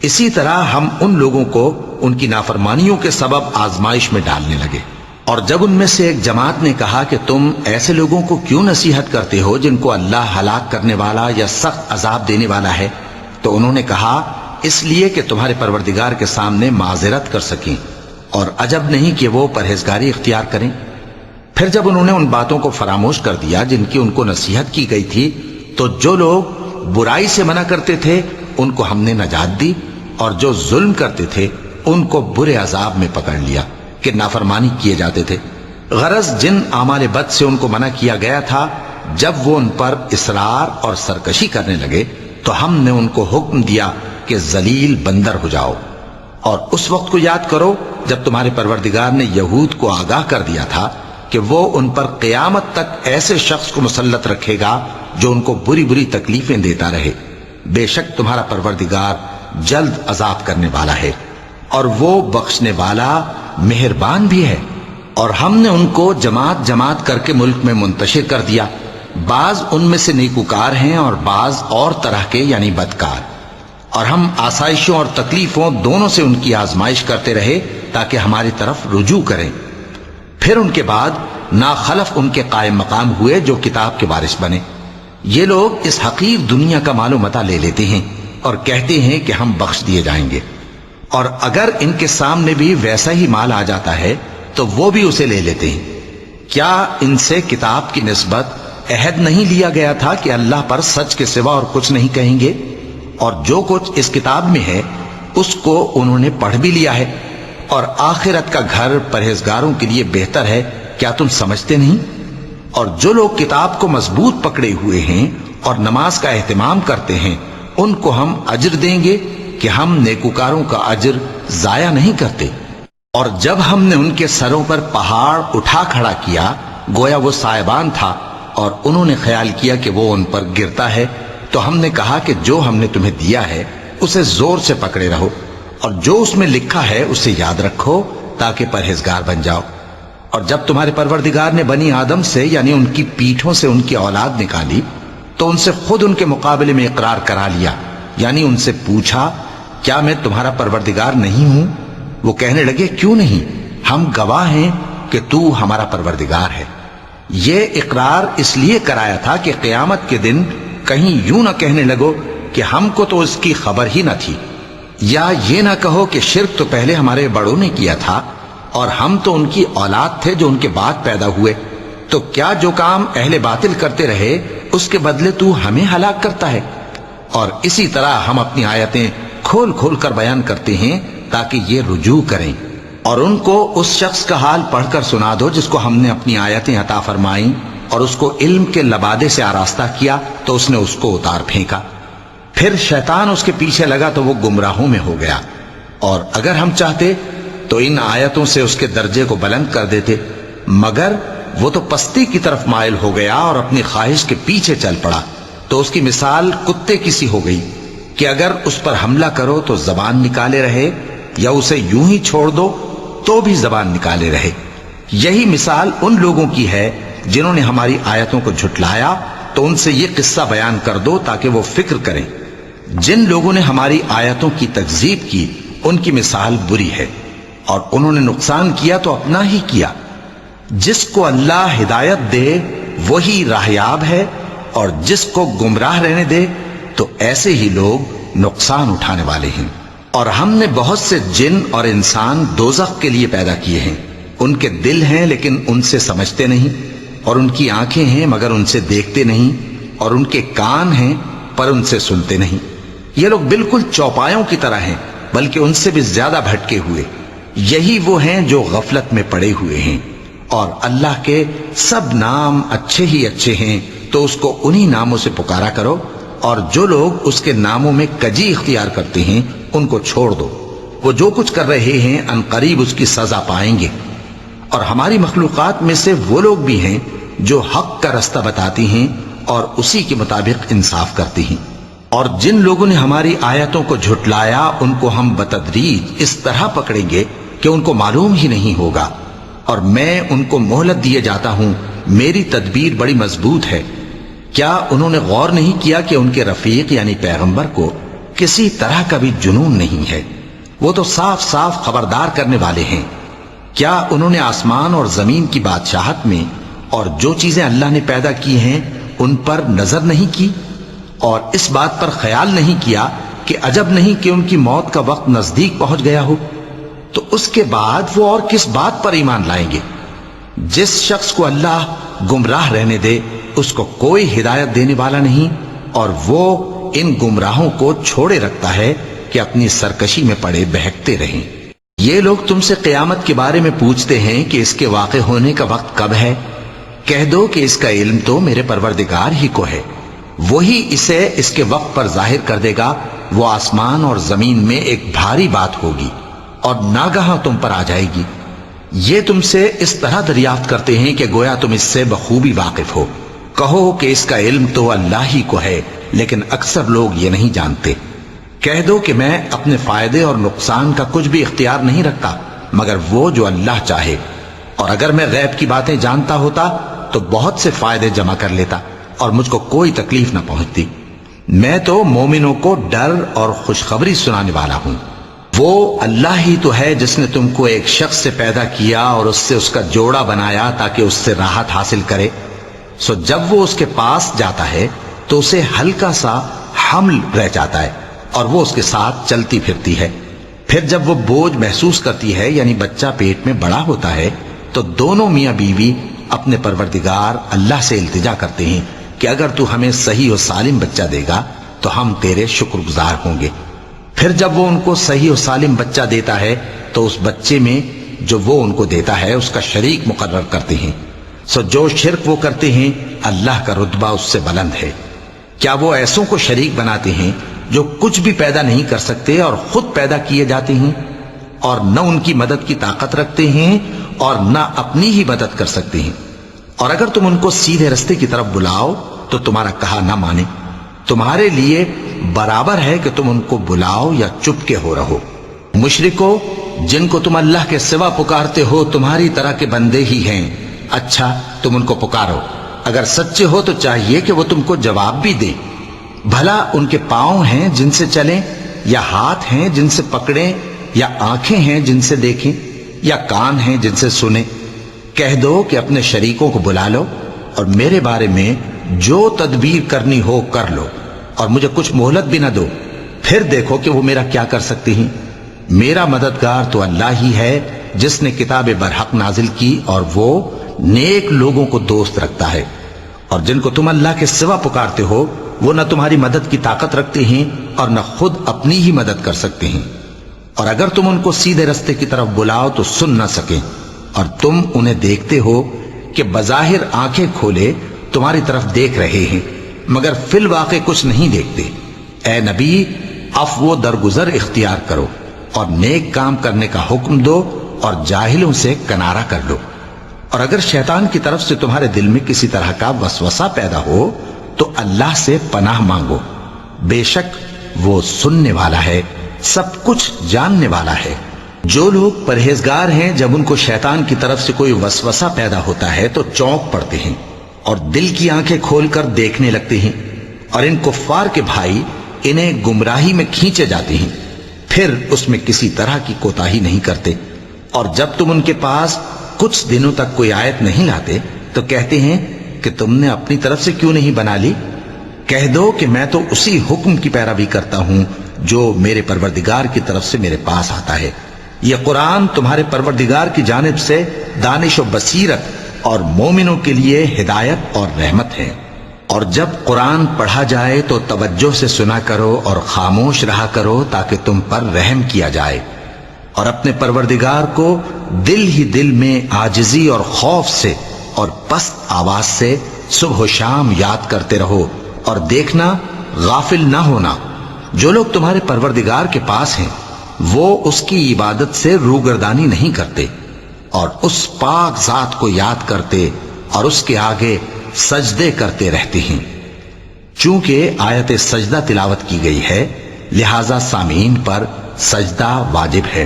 اسی طرح ہم ان لوگوں کو ان کی نافرمانیوں کے سبب آزمائش میں ڈالنے لگے۔ اور جب ان میں سے ایک جماعت نے کہا کہ تم ایسے لوگوں کو کیوں نصیحت کرتے ہو جن کو اللہ ہلاک کرنے والا یا سخت عذاب دینے والا ہے، تو انہوں نے کہا اس لیے کہ تمہارے پروردگار کے سامنے معذرت کر سکیں، اور عجب نہیں کہ وہ پرہیزگاری اختیار کریں۔ پھر جب انہوں نے ان باتوں کو فراموش کر دیا جن کی ان کو نصیحت کی گئی تھی، تو جو لوگ برائی سے منع کرتے تھے ان کو ہم نے نجات دی، اور جو ظلم کرتے تھے ان کو برے عذاب میں پکڑ لیا کہ نافرمانی کیے جاتے تھے۔ غرض جن اعمال بد سے ان کو منع کیا گیا تھا، جب وہ ان پر اصرار اور سرکشی کرنے لگے تو ہم نے ان کو حکم دیا کہ ذلیل بندر ہو جاؤ۔ اور اس وقت کو یاد کرو جب تمہارے پروردگار نے یہود کو آگاہ کر دیا تھا کہ وہ ان پر قیامت تک ایسے شخص کو مسلط رکھے گا جو ان کو بری بری تکلیفیں دیتا رہے۔ بے شک تمہارا پروردگار جلد عذاب کرنے والا ہے، اور وہ بخشنے والا مہربان بھی ہے۔ اور ہم نے ان کو جماعت جماعت کر کے ملک میں منتشر کر دیا، بعض ان میں سے نیکوکار ہیں اور بعض اور طرح کے یعنی بدکار۔ اور ہم آسائشوں اور تکلیفوں دونوں سے ان کی آزمائش کرتے رہے تاکہ ہماری طرف رجوع کریں۔ پھر ان کے بعد ناخلف ان کے قائم مقام ہوئے جو کتاب کے وارث بنے۔ یہ لوگ اس حقیر دنیا کا مال و متاع لے لیتے ہیں اور کہتے ہیں کہ ہم بخش دیے جائیں گے، اور اگر ان کے سامنے بھی ویسا ہی مال آ جاتا ہے تو وہ بھی اسے لے لیتے ہیں۔ کیا ان سے کتاب کی نسبت عہد نہیں لیا گیا تھا کہ اللہ پر سچ کے سوا اور کچھ نہیں کہیں گے؟ اور جو کچھ اس کتاب میں ہے اس کو انہوں نے پڑھ بھی لیا ہے، اور آخرت کا گھر پرہیزگاروں کے لیے بہتر ہے، کیا تم سمجھتے نہیں؟ اور جو لوگ کتاب کو مضبوط پکڑے ہوئے ہیں اور نماز کا اہتمام کرتے ہیں ان کو ہم اجر دیں گے کہ ہم نیکوکاروں کا اجر ضائع نہیں کرتے۔ اور جب ہم نے ان کے سروں پر پہاڑ اٹھا کھڑا کیا گویا وہ سائبان تھا، اور انہوں نے خیال کیا کہ وہ ان پر گرتا ہے، تو ہم نے کہا کہ جو ہم نے تمہیں دیا ہے اسے زور سے پکڑے رہو، اور جو اس میں لکھا ہے اسے یاد رکھو تاکہ پرہیزگار بن جاؤ۔ اور جب تمہارے پروردگار نے بنی آدم سے یعنی ان کی پیٹھوں سے ان کی اولاد نکالی تو ان سے خود ان کے مقابلے میں اقرار کرا لیا، یعنی ان سے پوچھا کیا میں تمہارا پروردگار نہیں ہوں؟ وہ کہنے لگے کیوں نہیں، ہم گواہ ہیں کہ تو ہمارا پروردگار ہے۔ یہ اقرار اس لیے کرایا تھا کہ قیامت کے دن کہیں یوں نہ کہنے لگو کہ ہم کو تو اس کی خبر ہی نہ تھی، یا یہ نہ کہو کہ شرک تو پہلے ہمارے بڑوں نے کیا تھا اور ہم تو ان کی اولاد تھے جو ان کے بعد پیدا ہوئے، تو کیا جو کام اہل باطل کرتے رہے اس کے بدلے تو ہمیں ہلاک کرتا ہے؟ اور اسی طرح ہم اپنی آیتیں کھول کھول کر بیان کرتے ہیں تاکہ یہ رجوع کریں۔ اور ان کو اس شخص کا حال پڑھ کر سنا دو جس کو ہم نے اپنی آیتیں عطا فرمائیں اور اس کو علم کے لبادے سے آراستہ کیا تو اس نے اس کو اتار پھینکا، پھر شیطان اس کے پیچھے لگا تو وہ گمراہوں میں ہو گیا۔ اور اگر ہم چاہتے تو ان آیتوں سے اس کے درجے کو بلند کر دیتے، مگر وہ تو پستی کی طرف مائل ہو گیا اور اپنی خواہش کے پیچھے چل پڑا، تو اس کی مثال کتے کی سی ہو گئی کہ اگر اس پر حملہ کرو تو زبان نکالے رہے، یا اسے یوں ہی چھوڑ دو تو بھی زبان نکالے رہے۔ یہی مثال ان لوگوں کی ہے جنہوں نے ہماری آیتوں کو جھٹلایا، تو ان سے یہ قصہ بیان کر دو تاکہ وہ فکر کریں۔ جن لوگوں نے ہماری آیتوں کی تکذیب کی ان کی مثال بری ہے، اور انہوں نے نقصان کیا تو اپنا ہی کیا۔ جس کو اللہ ہدایت دے وہی راہیاب ہے، اور جس کو گمراہ رہنے دے تو ایسے ہی لوگ نقصان اٹھانے والے ہیں۔ اور ہم نے بہت سے جن اور انسان دوزخ کے لیے پیدا کیے ہیں، ان کے دل ہیں لیکن ان سے سمجھتے نہیں، اور ان کی آنکھیں ہیں مگر ان سے دیکھتے نہیں، اور ان کے کان ہیں پر ان سے سنتے نہیں۔ یہ لوگ بالکل چوپایوں کی طرح ہیں بلکہ ان سے بھی زیادہ بھٹکے ہوئے۔ یہی وہ ہیں جو غفلت میں پڑے ہوئے ہیں۔ اور اللہ کے سب نام اچھے ہی اچھے ہیں، تو اس کو انہی ناموں سے پکارا کرو اور جو لوگ اس کے ناموں میں کجی اختیار کرتے ہیں ان کو چھوڑ دو، وہ جو کچھ کر رہے ہیں ان قریب اس کی سزا پائیں گے۔ اور ہماری مخلوقات میں سے وہ لوگ بھی ہیں جو حق کا رستہ بتاتی ہیں اور اسی کے مطابق انصاف کرتی ہیں، اور جن لوگوں نے ہماری آیتوں کو جھٹلایا ان کو ہم بتدریج اس طرح پکڑیں گے کہ ان کو معلوم ہی نہیں ہوگا، اور میں ان کو مہلت دیے جاتا ہوں، میری تدبیر بڑی مضبوط ہے۔ کیا انہوں نے غور نہیں کیا کہ ان کے رفیق یعنی پیغمبر کو کسی طرح کا بھی جنون نہیں ہے، وہ تو صاف صاف خبردار کرنے والے ہیں۔ کیا انہوں نے آسمان اور زمین کی بادشاہت میں اور جو چیزیں اللہ نے پیدا کی ہیں ان پر نظر نہیں کی، اور اس بات پر خیال نہیں کیا کہ عجب نہیں کہ ان کی موت کا وقت نزدیک پہنچ گیا ہو؟ تو اس کے بعد وہ اور کس بات پر ایمان لائیں گے؟ جس شخص کو اللہ گمراہ رہنے دے اس کو کوئی ہدایت دینے والا نہیں، اور وہ ان گمراہوں کو چھوڑے رکھتا ہے کہ اپنی سرکشی میں پڑے بہکتے رہیں۔ یہ لوگ تم سے قیامت کے بارے میں پوچھتے ہیں کہ اس کے واقع ہونے کا وقت کب ہے؟ کہہ دو کہ اس کا علم تو میرے پروردگار ہی کو ہے، وہی اسے اس کے وقت پر ظاہر کر دے گا۔ وہ آسمان اور زمین میں ایک بھاری بات ہوگی اور ناگہاں تم پر آ جائے گی۔ یہ تم سے اس طرح دریافت کرتے ہیں کہ گویا تم اس سے بخوبی واقف ہو۔ کہو کہ اس کا علم تو اللہ ہی کو ہے، لیکن اکثر لوگ یہ نہیں جانتے۔ کہہ دو کہ میں اپنے فائدے اور نقصان کا کچھ بھی اختیار نہیں رکھتا مگر وہ جو اللہ چاہے، اور اگر میں غیب کی باتیں جانتا ہوتا تو بہت سے فائدے جمع کر لیتا اور مجھ کو کوئی تکلیف نہ پہنچتی۔ میں تو مومنوں کو ڈر اور خوشخبری سنانے والا ہوں۔ وہ اللہ ہی تو ہے جس نے تم کو ایک شخص سے پیدا کیا اور اس سے اس کا جوڑا بنایا تاکہ اس سے راحت حاصل کرے۔ سو جب وہ اس کے پاس جاتا ہے تو اسے ہلکا سا حمل رہ جاتا ہے اور وہ اس کے ساتھ چلتی پھرتی ہے۔ پھر جب وہ بوجھ محسوس کرتی ہے یعنی بچہ پیٹ میں بڑا ہوتا ہے تو دونوں میاں بیوی اپنے پروردگار اللہ سے التجا کرتے ہیں کہ اگر تو ہمیں صحیح و سالم بچہ دے گا تو ہم تیرے شکر گزار ہوں گے۔ پھر جب وہ ان کو صحیح و سالم بچہ دیتا ہے تو اس بچے میں جو وہ ان کو دیتا ہے اس کا شریک مقرر کرتے ہیں۔ سو جو شرک وہ کرتے ہیں اللہ کا رتبہ اس سے بلند ہے۔ کیا وہ ایسوں کو شریک بناتے ہیں جو کچھ بھی پیدا نہیں کر سکتے اور خود پیدا کیے جاتے ہیں، اور نہ ان کی مدد کی طاقت رکھتے ہیں اور نہ اپنی ہی مدد کر سکتے ہیں؟ اور اگر تم ان کو سیدھے رستے کی طرف بلاؤ تو تمہارا کہا نہ مانے، تمہارے لیے برابر ہے کہ تم ان کو بلاؤ یا چپ کے ہو رہو۔ مشرکو، جن کو تم اللہ کے سوا پکارتے ہو تمہاری طرح کے بندے ہی ہیں، اچھا تم ان کو پکارو، اگر سچے ہو تو چاہیے کہ وہ تم کو جواب بھی دیں۔ بھلا ان کے پاؤں ہیں جن سے چلیں، یا ہاتھ ہیں جن سے پکڑیں، یا آنکھیں ہیں جن سے دیکھیں، یا کان ہیں جن سے سنیں؟ کہہ دو کہ اپنے شریکوں کو بلا لو اور میرے بارے میں جو تدبیر کرنی ہو کر لو، اور مجھے کچھ مہلت بھی نہ دو، پھر دیکھو کہ وہ میرا کیا کر سکتے ہیں۔ میرا مددگار تو اللہ ہی ہے جس نے کتاب برحق نازل کی، اور وہ نیک لوگوں کو دوست رکھتا ہے۔ اور جن کو تم اللہ کے سوا پکارتے ہو وہ نہ تمہاری مدد کی طاقت رکھتے ہیں اور نہ خود اپنی ہی مدد کر سکتے ہیں، اور اگر تم ان کو سیدھے رستے کی طرف بلاؤ تو سن نہ سکیں، اور تم انہیں دیکھتے ہو کہ بظاہر آنکھیں کھولے تمہاری طرف دیکھ رہے ہیں مگر فی الواقع کچھ نہیں دیکھتے۔ اے نبی، عفو و درگزر اختیار کرو اور نیک کام کرنے کا حکم دو اور جاہلوں سے کنارہ کر لو۔ اور اگر شیطان کی طرف سے تمہارے دل میں کسی طرح کا وسوسہ پیدا ہو تو اللہ سے پناہ مانگو، بے شک وہ سننے والا ہے، سب کچھ جاننے والا ہے۔ جو لوگ پرہیزگار ہیں جب ان کو شیطان کی طرف سے کوئی وسوسہ پیدا ہوتا ہے تو چونک پڑتے ہیں اور دل کی آنکھیں کھول کر دیکھنے لگتے ہیں، اور ان کفار کے بھائی انہیں گمراہی میں کھینچے جاتے ہیں، پھر اس میں کسی طرح کی کوتاہی نہیں کرتے، اور جب تم ان کے پاس کچھ دنوں تک کوئی آیت نہیں لاتے تو کہتے ہیں کہ تم نے اپنی طرف سے کیوں نہیں بنا لی؟ کہہ دو کہ میں تو اسی حکم کی پیروی کرتا ہوں جو میرے پروردگار کی طرف سے میرے پاس آتا ہے۔ یہ قرآن تمہارے پروردگار کی جانب سے دانش و بصیرت اور مومنوں کے لیے ہدایت اور رحمت ہے۔ اور جب قرآن پڑھا جائے تو توجہ سے سنا کرو اور خاموش رہا کرو تاکہ تم پر رحم کیا جائے، اور اپنے پروردگار کو دل ہی دل میں عاجزی اور خوف سے اور پست آواز سے صبح و شام یاد کرتے رہو، اور دیکھنا غافل نہ ہونا، جو لوگ تمہارے پروردگار کے پاس ہیں وہ اس کی عبادت سے روگردانی نہیں کرتے اور اس پاک ذات کو یاد کرتے اور اس کے آگے سجدے کرتے رہتے ہیں۔ چونکہ آیت سجدہ تلاوت کی گئی ہے لہذا سامعین پر سجدہ واجب ہے۔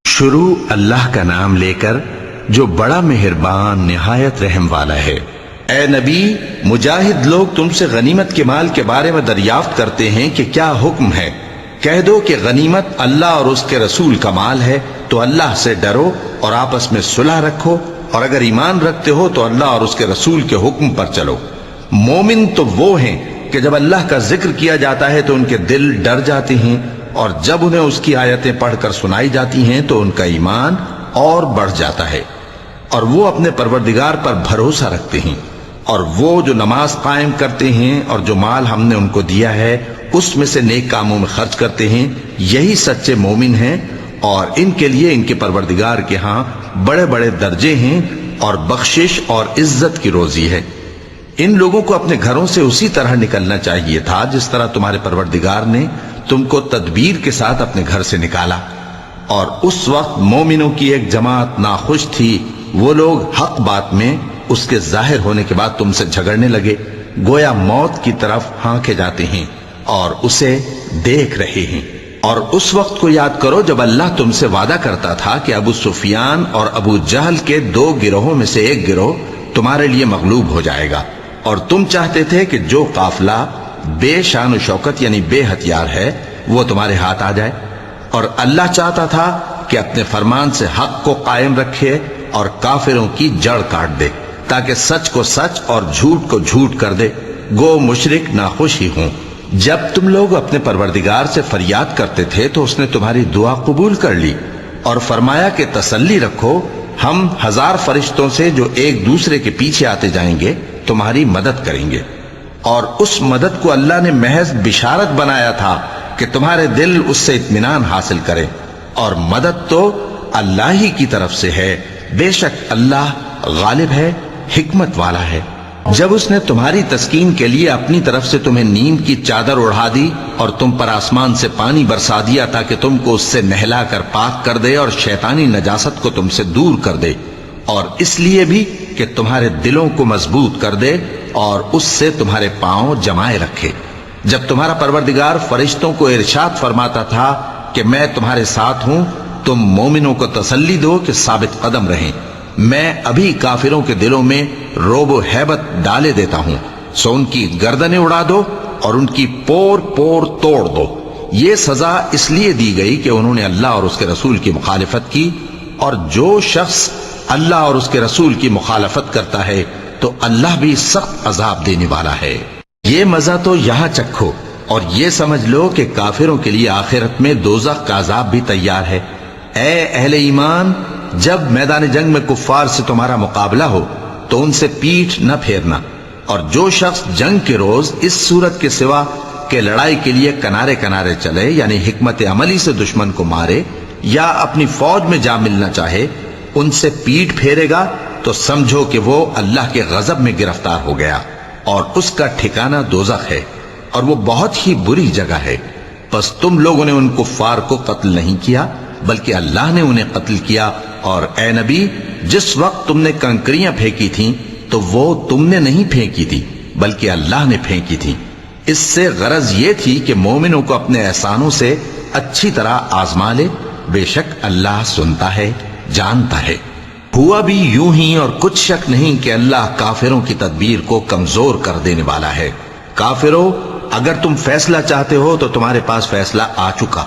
شروع اللہ کا نام لے کر جو بڑا مہربان نہایت رحم والا ہے۔ اے نبی، مجاہد لوگ تم سے غنیمت کے مال کے بارے میں دریافت کرتے ہیں کہ کیا حکم ہے۔ کہہ دو کہ غنیمت اللہ اور اس کے رسول کا مال ہے، تو اللہ سے ڈرو اور آپس میں صلح رکھو، اور اگر ایمان رکھتے ہو تو اللہ اور اس کے رسول کے حکم پر چلو۔ مومن تو وہ ہیں کہ جب اللہ کا ذکر کیا جاتا ہے تو ان کے دل ڈر جاتے ہیں، اور جب انہیں اس کی آیتیں پڑھ کر سنائی جاتی ہیں تو ان کا ایمان اور بڑھ جاتا ہے، اور وہ اپنے پروردگار پر بھروسہ رکھتے ہیں، اور وہ جو نماز قائم کرتے ہیں اور جو مال ہم نے ان کو دیا ہے اس میں سے نیک کاموں میں خرچ کرتے ہیں، یہی سچے مومن ہیں، اور ان کے لیے ان کے پروردگار کے ہاں بڑے بڑے درجے ہیں اور بخشش اور عزت کی روزی ہے۔ ان لوگوں کو اپنے گھروں سے اسی طرح نکلنا چاہیے تھا جس طرح تمہارے پروردگار نے تم کو تدبیر کے ساتھ اپنے گھر سے نکالا، اور اس وقت مومنوں کی ایک جماعت ناخوش تھی، وہ لوگ حق بات میں اس کے ظاہر ہونے کے بعد تم سے جھگڑنے لگے، گویا موت کی طرف ہانکے جاتے ہیں اور اسے دیکھ رہے ہیں۔ اور اس وقت کو یاد کرو جب اللہ تم سے وعدہ کرتا تھا کہ ابو سفیان اور ابو جہل کے 2 گروہوں میں سے ایک گروہ تمہارے لیے مغلوب ہو جائے گا، اور تم چاہتے تھے کہ جو قافلہ بے شان و شوکت یعنی بے ہتھیار ہے وہ تمہارے ہاتھ آ جائے، اور اللہ چاہتا تھا کہ اپنے فرمان سے حق کو قائم رکھے اور کافروں کی جڑ کاٹ دے، تاکہ سچ کو سچ اور جھوٹ کو جھوٹ کر دے، گو مشرک ناخوش ہی ہوں۔ جب تم لوگ اپنے پروردگار سے فریاد کرتے تھے تو اس نے تمہاری دعا قبول کر لی اور فرمایا کہ تسلی رکھو، ہم 1000 فرشتوں سے جو ایک دوسرے کے پیچھے آتے جائیں گے تمہاری مدد کریں گے، اور اس مدد کو اللہ نے محض بشارت بنایا تھا کہ تمہارے دل اس سے اطمینان حاصل کریں، اور مدد تو اللہ ہی کی طرف سے ہے، بے شک اللہ غالب ہے، حکمت والا ہے۔ جب اس نے تمہاری تسکین کے لیے اپنی طرف سے تمہیں نیند کی چادر اڑھا دی اور تم پر آسمان سے پانی برسا دیا تاکہ تم کو اس سے نہلا کر پاک کر دے اور شیطانی نجاست کو تم سے دور کر دے، اور اس لیے بھی کہ تمہارے دلوں کو مضبوط کر دے اور اس سے تمہارے پاؤں جمائے رکھے، جب تمہارا پروردگار فرشتوں کو ارشاد فرماتا تھا کہ میں تمہارے ساتھ ہوں، تم مومنوں کو تسلی دو کہ ثابت قدم رہیں، میں ابھی کافروں کے دلوں میں روب و ہیبت ڈالے دیتا ہوں، سو ان کی گردنیں اڑا دو اور ان کی پور پور توڑ دو۔ یہ سزا اس لیے دی گئی کہ انہوں نے اللہ اور اس کے رسول کی مخالفت کی، اور جو شخص اللہ اور اس کے رسول کی مخالفت کرتا ہے تو اللہ بھی سخت عذاب دینے والا ہے۔ یہ مزہ تو یہاں چکھو اور یہ سمجھ لو کہ کافروں کے لیے آخرت میں دوزخ کا عذاب بھی تیار ہے۔ اے اہل ایمان، جب میدان جنگ میں کفار سے تمہارا مقابلہ ہو تو ان سے پیٹھ نہ پھیرنا، اور جو شخص جنگ کے روز اس صورت کے سوا کہ لڑائی کے لیے کنارے کنارے چلے یعنی حکمت عملی سے دشمن کو مارے یا اپنی فوج میں جا ملنا چاہے، ان سے پیٹھ پھیرے گا تو سمجھو کہ وہ اللہ کے غضب میں گرفتار ہو گیا، اور اس کا ٹھکانہ دوزخ ہے، اور وہ بہت ہی بری جگہ ہے۔ پس تم لوگوں نے ان کفار کو قتل نہیں کیا بلکہ اللہ نے انہیں قتل کیا، اور اے نبی، جس وقت تم نے کنکریاں پھینکی تھیں تو وہ تم نے نہیں پھینکی تھی بلکہ اللہ نے پھینکی تھی۔ اس سے غرض یہ تھی کہ مومنوں کو اپنے احسانوں سے اچھی طرح آزما لے، بے شک اللہ سنتا ہے، جانتا ہے۔ ہوا بھی یوں ہی، اور کچھ شک نہیں کہ اللہ کافروں کی تدبیر کو کمزور کر دینے والا ہے۔ کافروں، اگر تم فیصلہ چاہتے ہو تو تمہارے پاس فیصلہ آ چکا،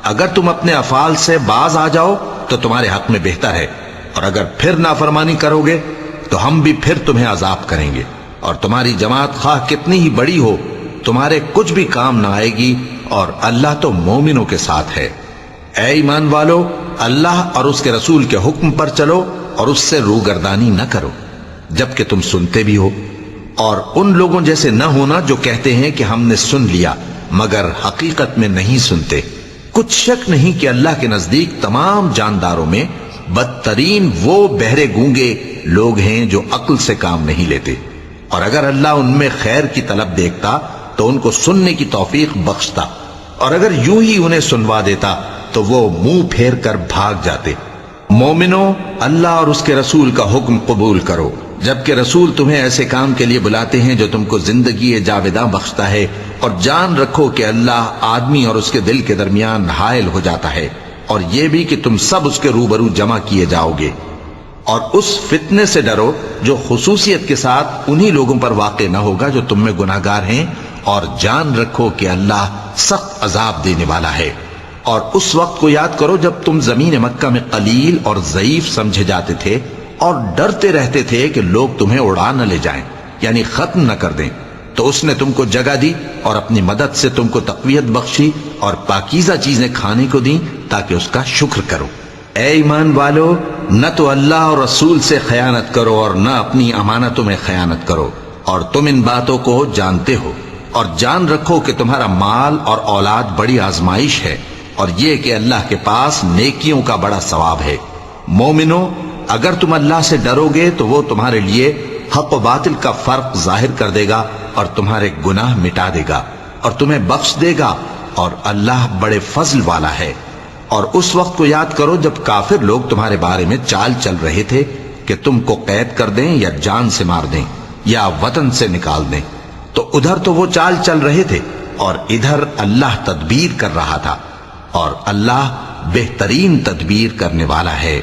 اگر تم اپنے افعال سے باز آ جاؤ تو تمہارے حق میں بہتر ہے، اور اگر پھر نافرمانی کرو گے تو ہم بھی پھر تمہیں عذاب کریں گے، اور تمہاری جماعت خواہ کتنی ہی بڑی ہو تمہارے کچھ بھی کام نہ آئے گی، اور اللہ تو مومنوں کے ساتھ ہے۔ اے ایمان والو، اللہ اور اس کے رسول کے حکم پر چلو اور اس سے روگردانی نہ کرو جبکہ تم سنتے بھی ہو، اور ان لوگوں جیسے نہ ہونا جو کہتے ہیں کہ ہم نے سن لیا مگر حقیقت میں نہیں سنتے۔ کچھ شک نہیں کہ اللہ کے نزدیک تمام جانداروں میں بدترین وہ بہرے گونگے لوگ ہیں جو عقل سے کام نہیں لیتے، اور اگر اللہ ان میں خیر کی طلب دیکھتا تو ان کو سننے کی توفیق بخشتا، اور اگر یوں ہی انہیں سنوا دیتا تو وہ منہ پھیر کر بھاگ جاتے۔ مومنو، اللہ اور اس کے رسول کا حکم قبول کرو، جبکہ رسول تمہیں ایسے کام کے لیے بلاتے ہیں جو تم کو زندگی جاوداں بخشتا ہے، اور جان رکھو کہ اللہ آدمی اور اس کے دل کے درمیان حائل ہو جاتا ہے، اور یہ بھی کہ تم سب اس کے روبرو جمع کیے جاؤ گے۔ اور اس فتنے سے ڈرو جو خصوصیت کے ساتھ انہی لوگوں پر واقع نہ ہوگا جو تم میں گناہگار ہیں، اور جان رکھو کہ اللہ سخت عذاب دینے والا ہے۔ اور اس وقت کو یاد کرو جب تم زمین مکہ میں قلیل اور ضعیف سمجھے جاتے تھے اور ڈرتے رہتے تھے کہ لوگ تمہیں اڑا نہ لے جائیں، یعنی ختم نہ کر دیں، تو اس نے تم کو جگہ دی اور اپنی مدد سے تم کو تقویت بخشی اور پاکیزہ چیزیں کھانے کو دیں تاکہ اس کا شکر کرو۔ اے ایمان والو، نہ تو اللہ اور رسول سے خیانت کرو اور نہ اپنی امانتوں میں خیانت کرو، اور تم ان باتوں کو جانتے ہو، اور جان رکھو کہ تمہارا مال اور اولاد بڑی آزمائش ہے، اور یہ کہ اللہ کے پاس نیکیوں کا بڑا ثواب ہے۔ مومنو، اگر تم اللہ سے ڈرو گے تو وہ تمہارے لیے حق و باطل کا فرق ظاہر کر دے گا اور تمہارے گناہ مٹا دے گا اور تمہیں بخش دے گا، اور اللہ بڑے فضل والا ہے۔ اور اس وقت کو یاد کرو جب کافر لوگ تمہارے بارے میں چال چل رہے تھے کہ تم کو قید کر دیں یا جان سے مار دیں یا وطن سے نکال دیں، تو ادھر تو وہ چال چل رہے تھے اور ادھر اللہ تدبیر کر رہا تھا، اور اللہ بہترین تدبیر کرنے والا ہے۔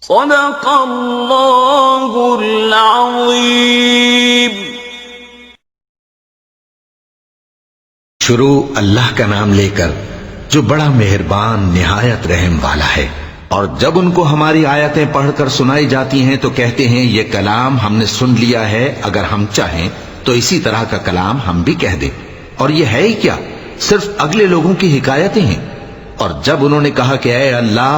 صدق اللہ العظیم۔
شروع اللہ کا نام لے کر جو بڑا مہربان نہایت رحم والا ہے۔ اور جب ان کو ہماری آیتیں پڑھ کر سنائی جاتی ہیں تو کہتے ہیں یہ کلام ہم نے سن لیا ہے، اگر ہم چاہیں تو اسی طرح کا کلام ہم بھی کہہ دیں، اور یہ ہے ہی کیا، صرف اگلے لوگوں کی حکایتیں ہیں۔ اور جب انہوں نے کہا کہ اے اللہ،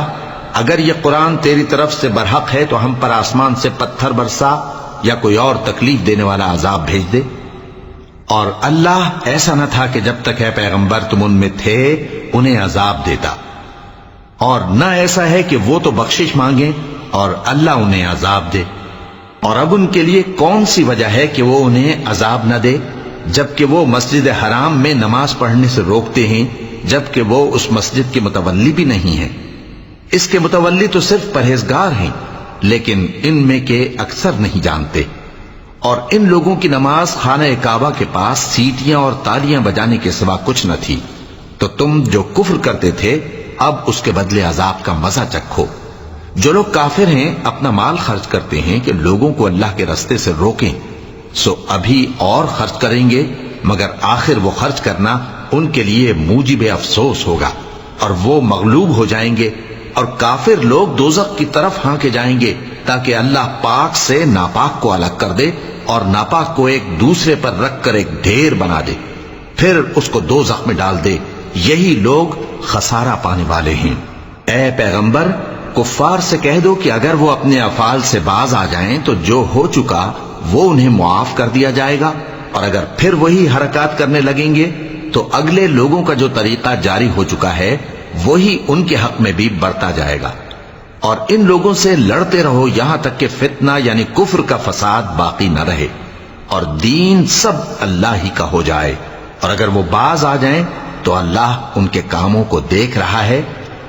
اگر یہ قرآن تیری طرف سے برحق ہے تو ہم پر آسمان سے پتھر برسا یا کوئی اور تکلیف دینے والا عذاب بھیج دے۔ اور اللہ ایسا نہ تھا کہ جب تک اے پیغمبر تم ان میں تھے انہیں عذاب دیتا، اور نہ ایسا ہے کہ وہ تو بخشش مانگیں اور اللہ انہیں عذاب دے۔ اور اب ان کے لیے کون سی وجہ ہے کہ وہ انہیں عذاب نہ دے، جبکہ وہ مسجد حرام میں نماز پڑھنے سے روکتے ہیں، جبکہ وہ اس مسجد کے متولی بھی نہیں ہیں۔ اس کے متولی تو صرف پرہیزگار ہیں، لیکن ان میں کے اکثر نہیں جانتے۔ اور ان لوگوں کی نماز خانہ کعبہ کے پاس سیٹیاں اور تالیاں بجانے کے سوا کچھ نہ تھی، تو تم جو کفر کرتے تھے اب اس کے بدلے عذاب کا مزہ چکھو۔ جو لوگ کافر ہیں اپنا مال خرچ کرتے ہیں کہ لوگوں کو اللہ کے راستے سے روکیں، سو ابھی اور خرچ کریں گے، مگر آخر وہ خرچ کرنا ان کے لیے موجب افسوس ہوگا، اور وہ مغلوب ہو جائیں گے، اور کافر لوگ دوزخ کی طرف ہانکے جائیں گے تاکہ اللہ پاک سے ناپاک کو الگ کر دے اور ناپاک کو ایک دوسرے پر رکھ کر ایک ڈھیر بنا دے، پھر اس کو دوزخ میں ڈال دے۔ یہی لوگ خسارہ پانے والے ہیں۔ اے پیغمبر، کفار سے کہہ دو کہ اگر وہ اپنے افعال سے باز آ جائیں تو جو ہو چکا وہ انہیں معاف کر دیا جائے گا، اور اگر پھر وہی حرکات کرنے لگیں گے تو اگلے لوگوں کا جو طریقہ جاری ہو چکا ہے وہی ان کے حق میں بھی برتا جائے گا۔ اور ان لوگوں سے لڑتے رہو یہاں تک کہ فتنہ یعنی کفر کا فساد باقی نہ رہے اور دین سب اللہ ہی کا ہو جائے، اور اگر وہ باز آ جائیں تو اللہ ان کے کاموں کو دیکھ رہا ہے،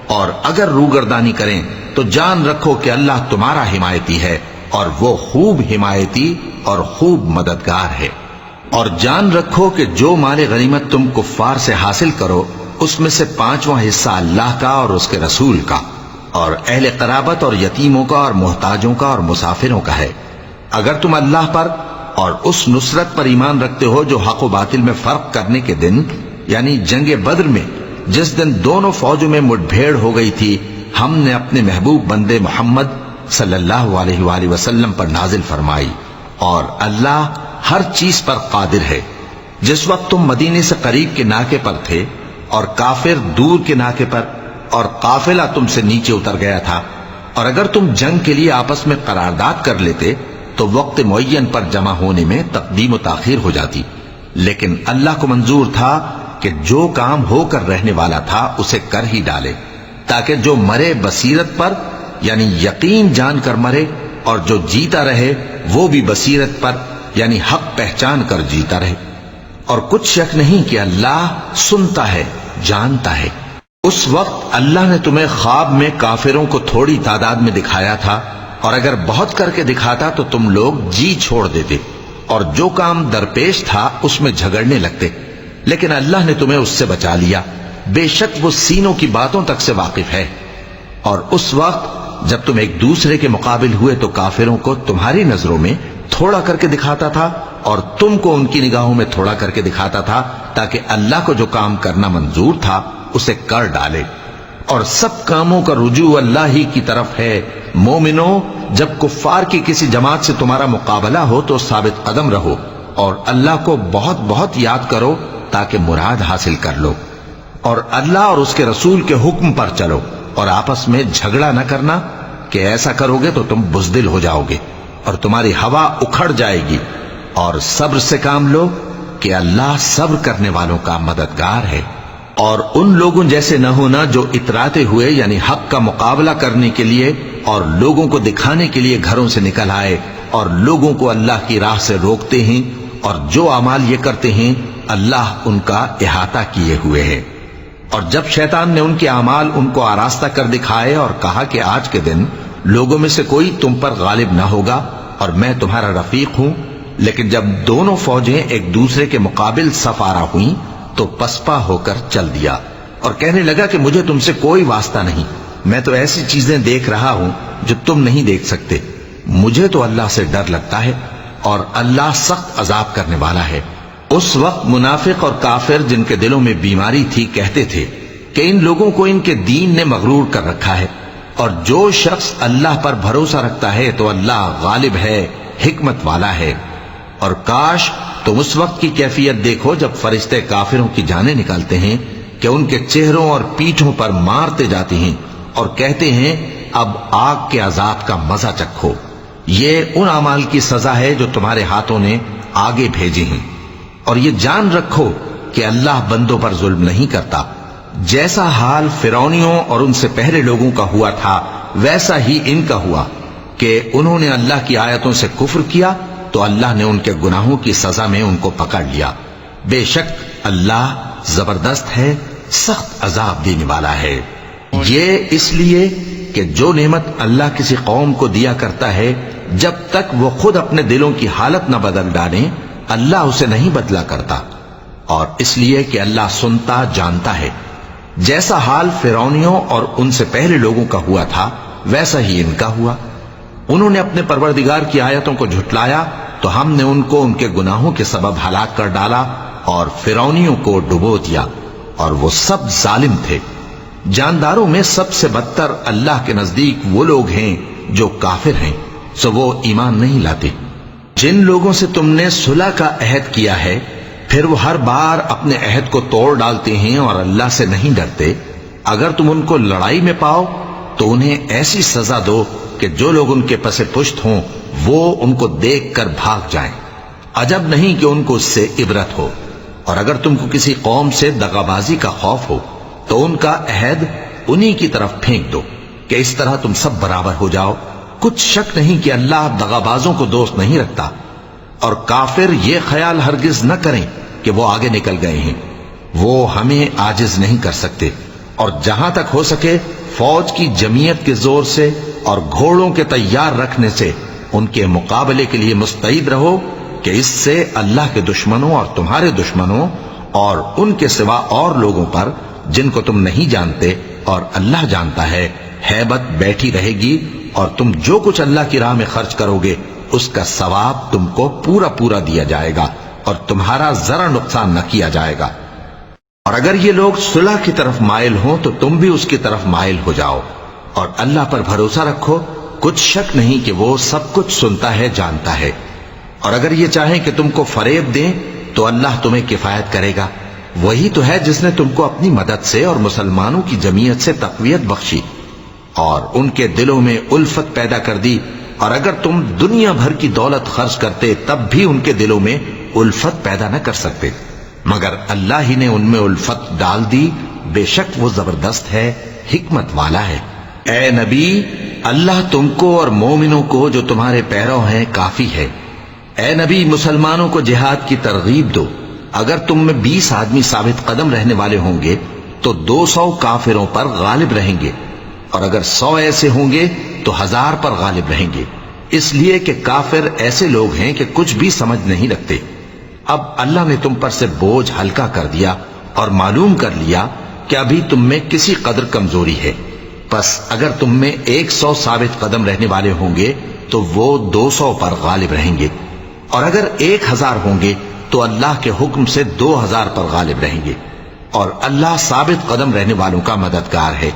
اور اگر روگردانی کریں تو جان رکھو کہ اللہ تمہارا حمایتی ہے، اور وہ خوب حمایتی اور خوب مددگار ہے۔ اور جان رکھو کہ جو مال غنیمت تم کفار سے حاصل کرو اس میں سے 5واں حصہ اللہ کا اور اس کے رسول کا، اور اہل قرابت اور یتیموں کا اور محتاجوں کا اور مسافروں کا ہے۔ اگر تم اللہ پر اور اس نصرت پر ایمان رکھتے ہو جو حق و باطل میں فرق کرنے کے دن یعنی جنگ بدر میں جس دن دونوں فوجوں میں مٹ بھیڑ ہو گئی تھی، ہم نے اپنے محبوب بندے محمد صلی اللہ علیہ وآلہ وسلم پر نازل فرمائی، اور اللہ ہر چیز پر قادر ہے۔ جس وقت تم مدینے سے قریب کے ناکے پر تھے اور کافر دور کے ناکے پر، اور قافلہ تم سے نیچے اتر گیا تھا، اور اگر تم جنگ کے لیے آپس میں قرارداد کر لیتے تو وقت معین پر جمع ہونے میں تقدیم و تاخیر ہو جاتی، لیکن اللہ کو منظور تھا کہ جو کام ہو کر رہنے والا تھا اسے کر ہی ڈالے، تاکہ جو مرے بصیرت پر یعنی یقین جان کر مرے، اور جو جیتا رہے وہ بھی بصیرت پر یعنی حق پہچان کر جیتا رہے۔ اور کچھ شک نہیں کہ اللہ سنتا ہے، جانتا ہے۔ اس وقت اللہ نے تمہیں خواب میں کافروں کو تھوڑی تعداد میں دکھایا تھا، اور اگر بہت کر کے دکھاتا تو تم لوگ جی چھوڑ دیتے اور جو کام درپیش تھا اس میں جھگڑنے لگتے، لیکن اللہ نے تمہیں اس سے بچا لیا، بے شک وہ سینوں کی باتوں تک سے واقف ہے۔ اور اس وقت جب تم ایک دوسرے کے مقابل ہوئے تو کافروں کو تمہاری نظروں میں تھوڑا کر کے دکھاتا تھا اور تم کو ان کی نگاہوں میں تھوڑا کر کے دکھاتا تھا، تاکہ اللہ کو جو کام کرنا منظور تھا اسے کر ڈالے۔ اور سب کاموں کا رجوع اللہ ہی کی طرف ہے۔ مومنو، جب کفار کی کسی جماعت سے تمہارا مقابلہ ہو تو ثابت قدم رہو اور اللہ کو بہت بہت یاد کرو تاکہ مراد حاصل کر لو، اور اللہ اور اس کے رسول کے حکم پر چلو، اور آپس میں جھگڑا نہ کرنا کہ ایسا کرو گے تو تم بزدل ہو جاؤ گے اور تمہاری ہوا اکھڑ جائے گی، اور صبر سے کام لو کہ اللہ صبر کرنے والوں کا مددگار ہے۔ اور ان لوگوں جیسے نہ ہونا جو اتراتے ہوئے یعنی حق کا مقابلہ کرنے کے لیے اور لوگوں کو دکھانے کے لیے گھروں سے نکل آئے اور لوگوں کو اللہ کی راہ سے روکتے ہیں، اور جو اعمال یہ کرتے ہیں اللہ ان کا احاطہ کیے ہوئے ہے۔ اور جب شیطان نے ان کے اعمال ان کو آراستہ کر دکھائے اور کہا کہ آج کے دن لوگوں میں سے کوئی تم پر غالب نہ ہوگا اور میں تمہارا رفیق ہوں، لیکن جب دونوں فوجیں ایک دوسرے کے مقابل صف آرا ہوئیں تو پسپا ہو کر چل دیا اور کہنے لگا کہ مجھے تم سے کوئی واسطہ نہیں، میں تو ایسی چیزیں دیکھ رہا ہوں جو تم نہیں دیکھ سکتے، مجھے تو اللہ سے ڈر لگتا ہے اور اللہ سخت عذاب کرنے والا ہے۔ اس وقت منافق اور کافر جن کے دلوں میں بیماری تھی کہتے تھے کہ ان لوگوں کو ان کے دین نے مغرور کر رکھا ہے، اور جو شخص اللہ پر بھروسہ رکھتا ہے تو اللہ غالب ہے، حکمت والا ہے۔ اور کاش تم اس وقت کی کیفیت دیکھو جب فرشتے کافروں کی جانیں نکالتے ہیں کہ ان کے چہروں اور پیٹھوں پر مارتے جاتے ہیں اور کہتے ہیں اب آگ کے عذاب کا مزہ چکھو، یہ ان اعمال کی سزا ہے جو تمہارے ہاتھوں نے آگے بھیجے ہیں۔ اور یہ جان رکھو کہ اللہ بندوں پر ظلم نہیں کرتا، جیسا حال فرعونیوں اور ان سے پہلے لوگوں کا ہوا تھا ویسا ہی ان کا ہوا کہ انہوں نے اللہ کی آیتوں سے کفر کیا تو اللہ نے ان کے گناہوں کی سزا میں ان کو پکڑ لیا۔ بے شک اللہ زبردست ہے، سخت عذاب دینے والا ہے۔ یہ اس لیے کہ جو نعمت اللہ کسی قوم کو دیا کرتا ہے جب تک وہ خود اپنے دلوں کی حالت نہ بدل ڈالیں اللہ اسے نہیں بدلا کرتا، اور اس لیے کہ اللہ سنتا جانتا ہے۔ جیسا حال فرعونیوں اور ان سے پہلے لوگوں کا ہوا تھا ویسا ہی ان کا ہوا۔ انہوں نے اپنے پروردگار کی آیتوں کو جھٹلایا تو ہم نے ان کو ان کے گناہوں کے سبب ہلاک کر ڈالا اور فرعونیوں کو ڈبو دیا، اور وہ سب ظالم تھے۔ جانداروں میں سب سے بدتر اللہ کے نزدیک وہ لوگ ہیں جو کافر ہیں، سو وہ ایمان نہیں لاتے۔ جن لوگوں سے تم نے صلح کا عہد کیا ہے پھر وہ ہر بار اپنے عہد کو توڑ ڈالتے ہیں اور اللہ سے نہیں ڈرتے، اگر تم ان کو لڑائی میں پاؤ تو انہیں ایسی سزا دو کہ جو لوگ ان کے پس پشت ہوں وہ ان کو دیکھ کر بھاگ جائیں، عجب نہیں کہ ان کو اس سے عبرت ہو۔ اور اگر تم کو کسی قوم سے دغابازی کا خوف ہو تو ان کا عہد انہی کی طرف پھینک دو کہ اس طرح تم سب برابر ہو جاؤ۔ کچھ شک نہیں کہ اللہ دغابازوں کو دوست نہیں رکھتا، اور کافر یہ خیال ہرگز نہ کریں کہ وہ آگے نکل گئے ہیں، وہ ہمیں عاجز نہیں کر سکتے۔ اور جہاں تک ہو سکے فوج کی جمعیت کے زور سے اور گھوڑوں کے تیار رکھنے سے ان کے مقابلے کے لیے مستعد رہو کہ اس سے اللہ کے دشمنوں اور تمہارے دشمنوں اور ان کے سوا اور لوگوں پر جن کو تم نہیں جانتے اور اللہ جانتا ہے ہیبت بیٹھی رہے گی، اور تم جو کچھ اللہ کی راہ میں خرچ کرو گے اس کا ثواب تم کو پورا پورا دیا جائے گا اور تمہارا ذرا نقصان نہ کیا جائے گا۔ اور اگر یہ لوگ صلح کی طرف مائل ہوں تو تم بھی اس کی طرف مائل ہو جاؤ، اور اللہ پر بھروسہ رکھو، کچھ شک نہیں کہ وہ سب کچھ سنتا ہے، جانتا ہے۔ اور اگر یہ چاہیں کہ تم کو فریب دیں تو اللہ تمہیں کفایت کرے گا، وہی تو ہے جس نے تم کو اپنی مدد سے اور مسلمانوں کی جمعیت سے تقویت بخشی اور ان کے دلوں میں الفت پیدا کر دی، اور اگر تم دنیا بھر کی دولت خرچ کرتے تب بھی ان کے دلوں میں الفت پیدا نہ کر سکتے، مگر اللہ ہی نے ان میں الفت ڈال دی، بے شک وہ زبردست ہے، حکمت والا ہے۔ اے نبی، اللہ تم کو اور مومنوں کو جو تمہارے پیرو ہیں کافی ہے۔ اے نبی، مسلمانوں کو جہاد کی ترغیب دو، اگر تم میں 20 آدمی ثابت قدم رہنے والے ہوں گے تو 200 کافروں پر غالب رہیں گے، اور اگر 100 ایسے ہوں گے تو 1000 پر غالب رہیں گے، اس لیے کہ کافر ایسے لوگ ہیں کہ کچھ بھی سمجھ نہیں رکھتے۔ اب اللہ نے تم پر سے بوجھ ہلکا کر دیا اور معلوم کر لیا کہ ابھی تم میں کسی قدر کمزوری ہے، پس اگر تم میں 100 ثابت قدم رہنے والے ہوں گے تو وہ 200 پر غالب رہیں گے، اور اگر 1000 ہوں گے تو اللہ کے حکم سے 2000 پر غالب رہیں گے، اور اللہ ثابت قدم رہنے والوں کا مددگار ہے۔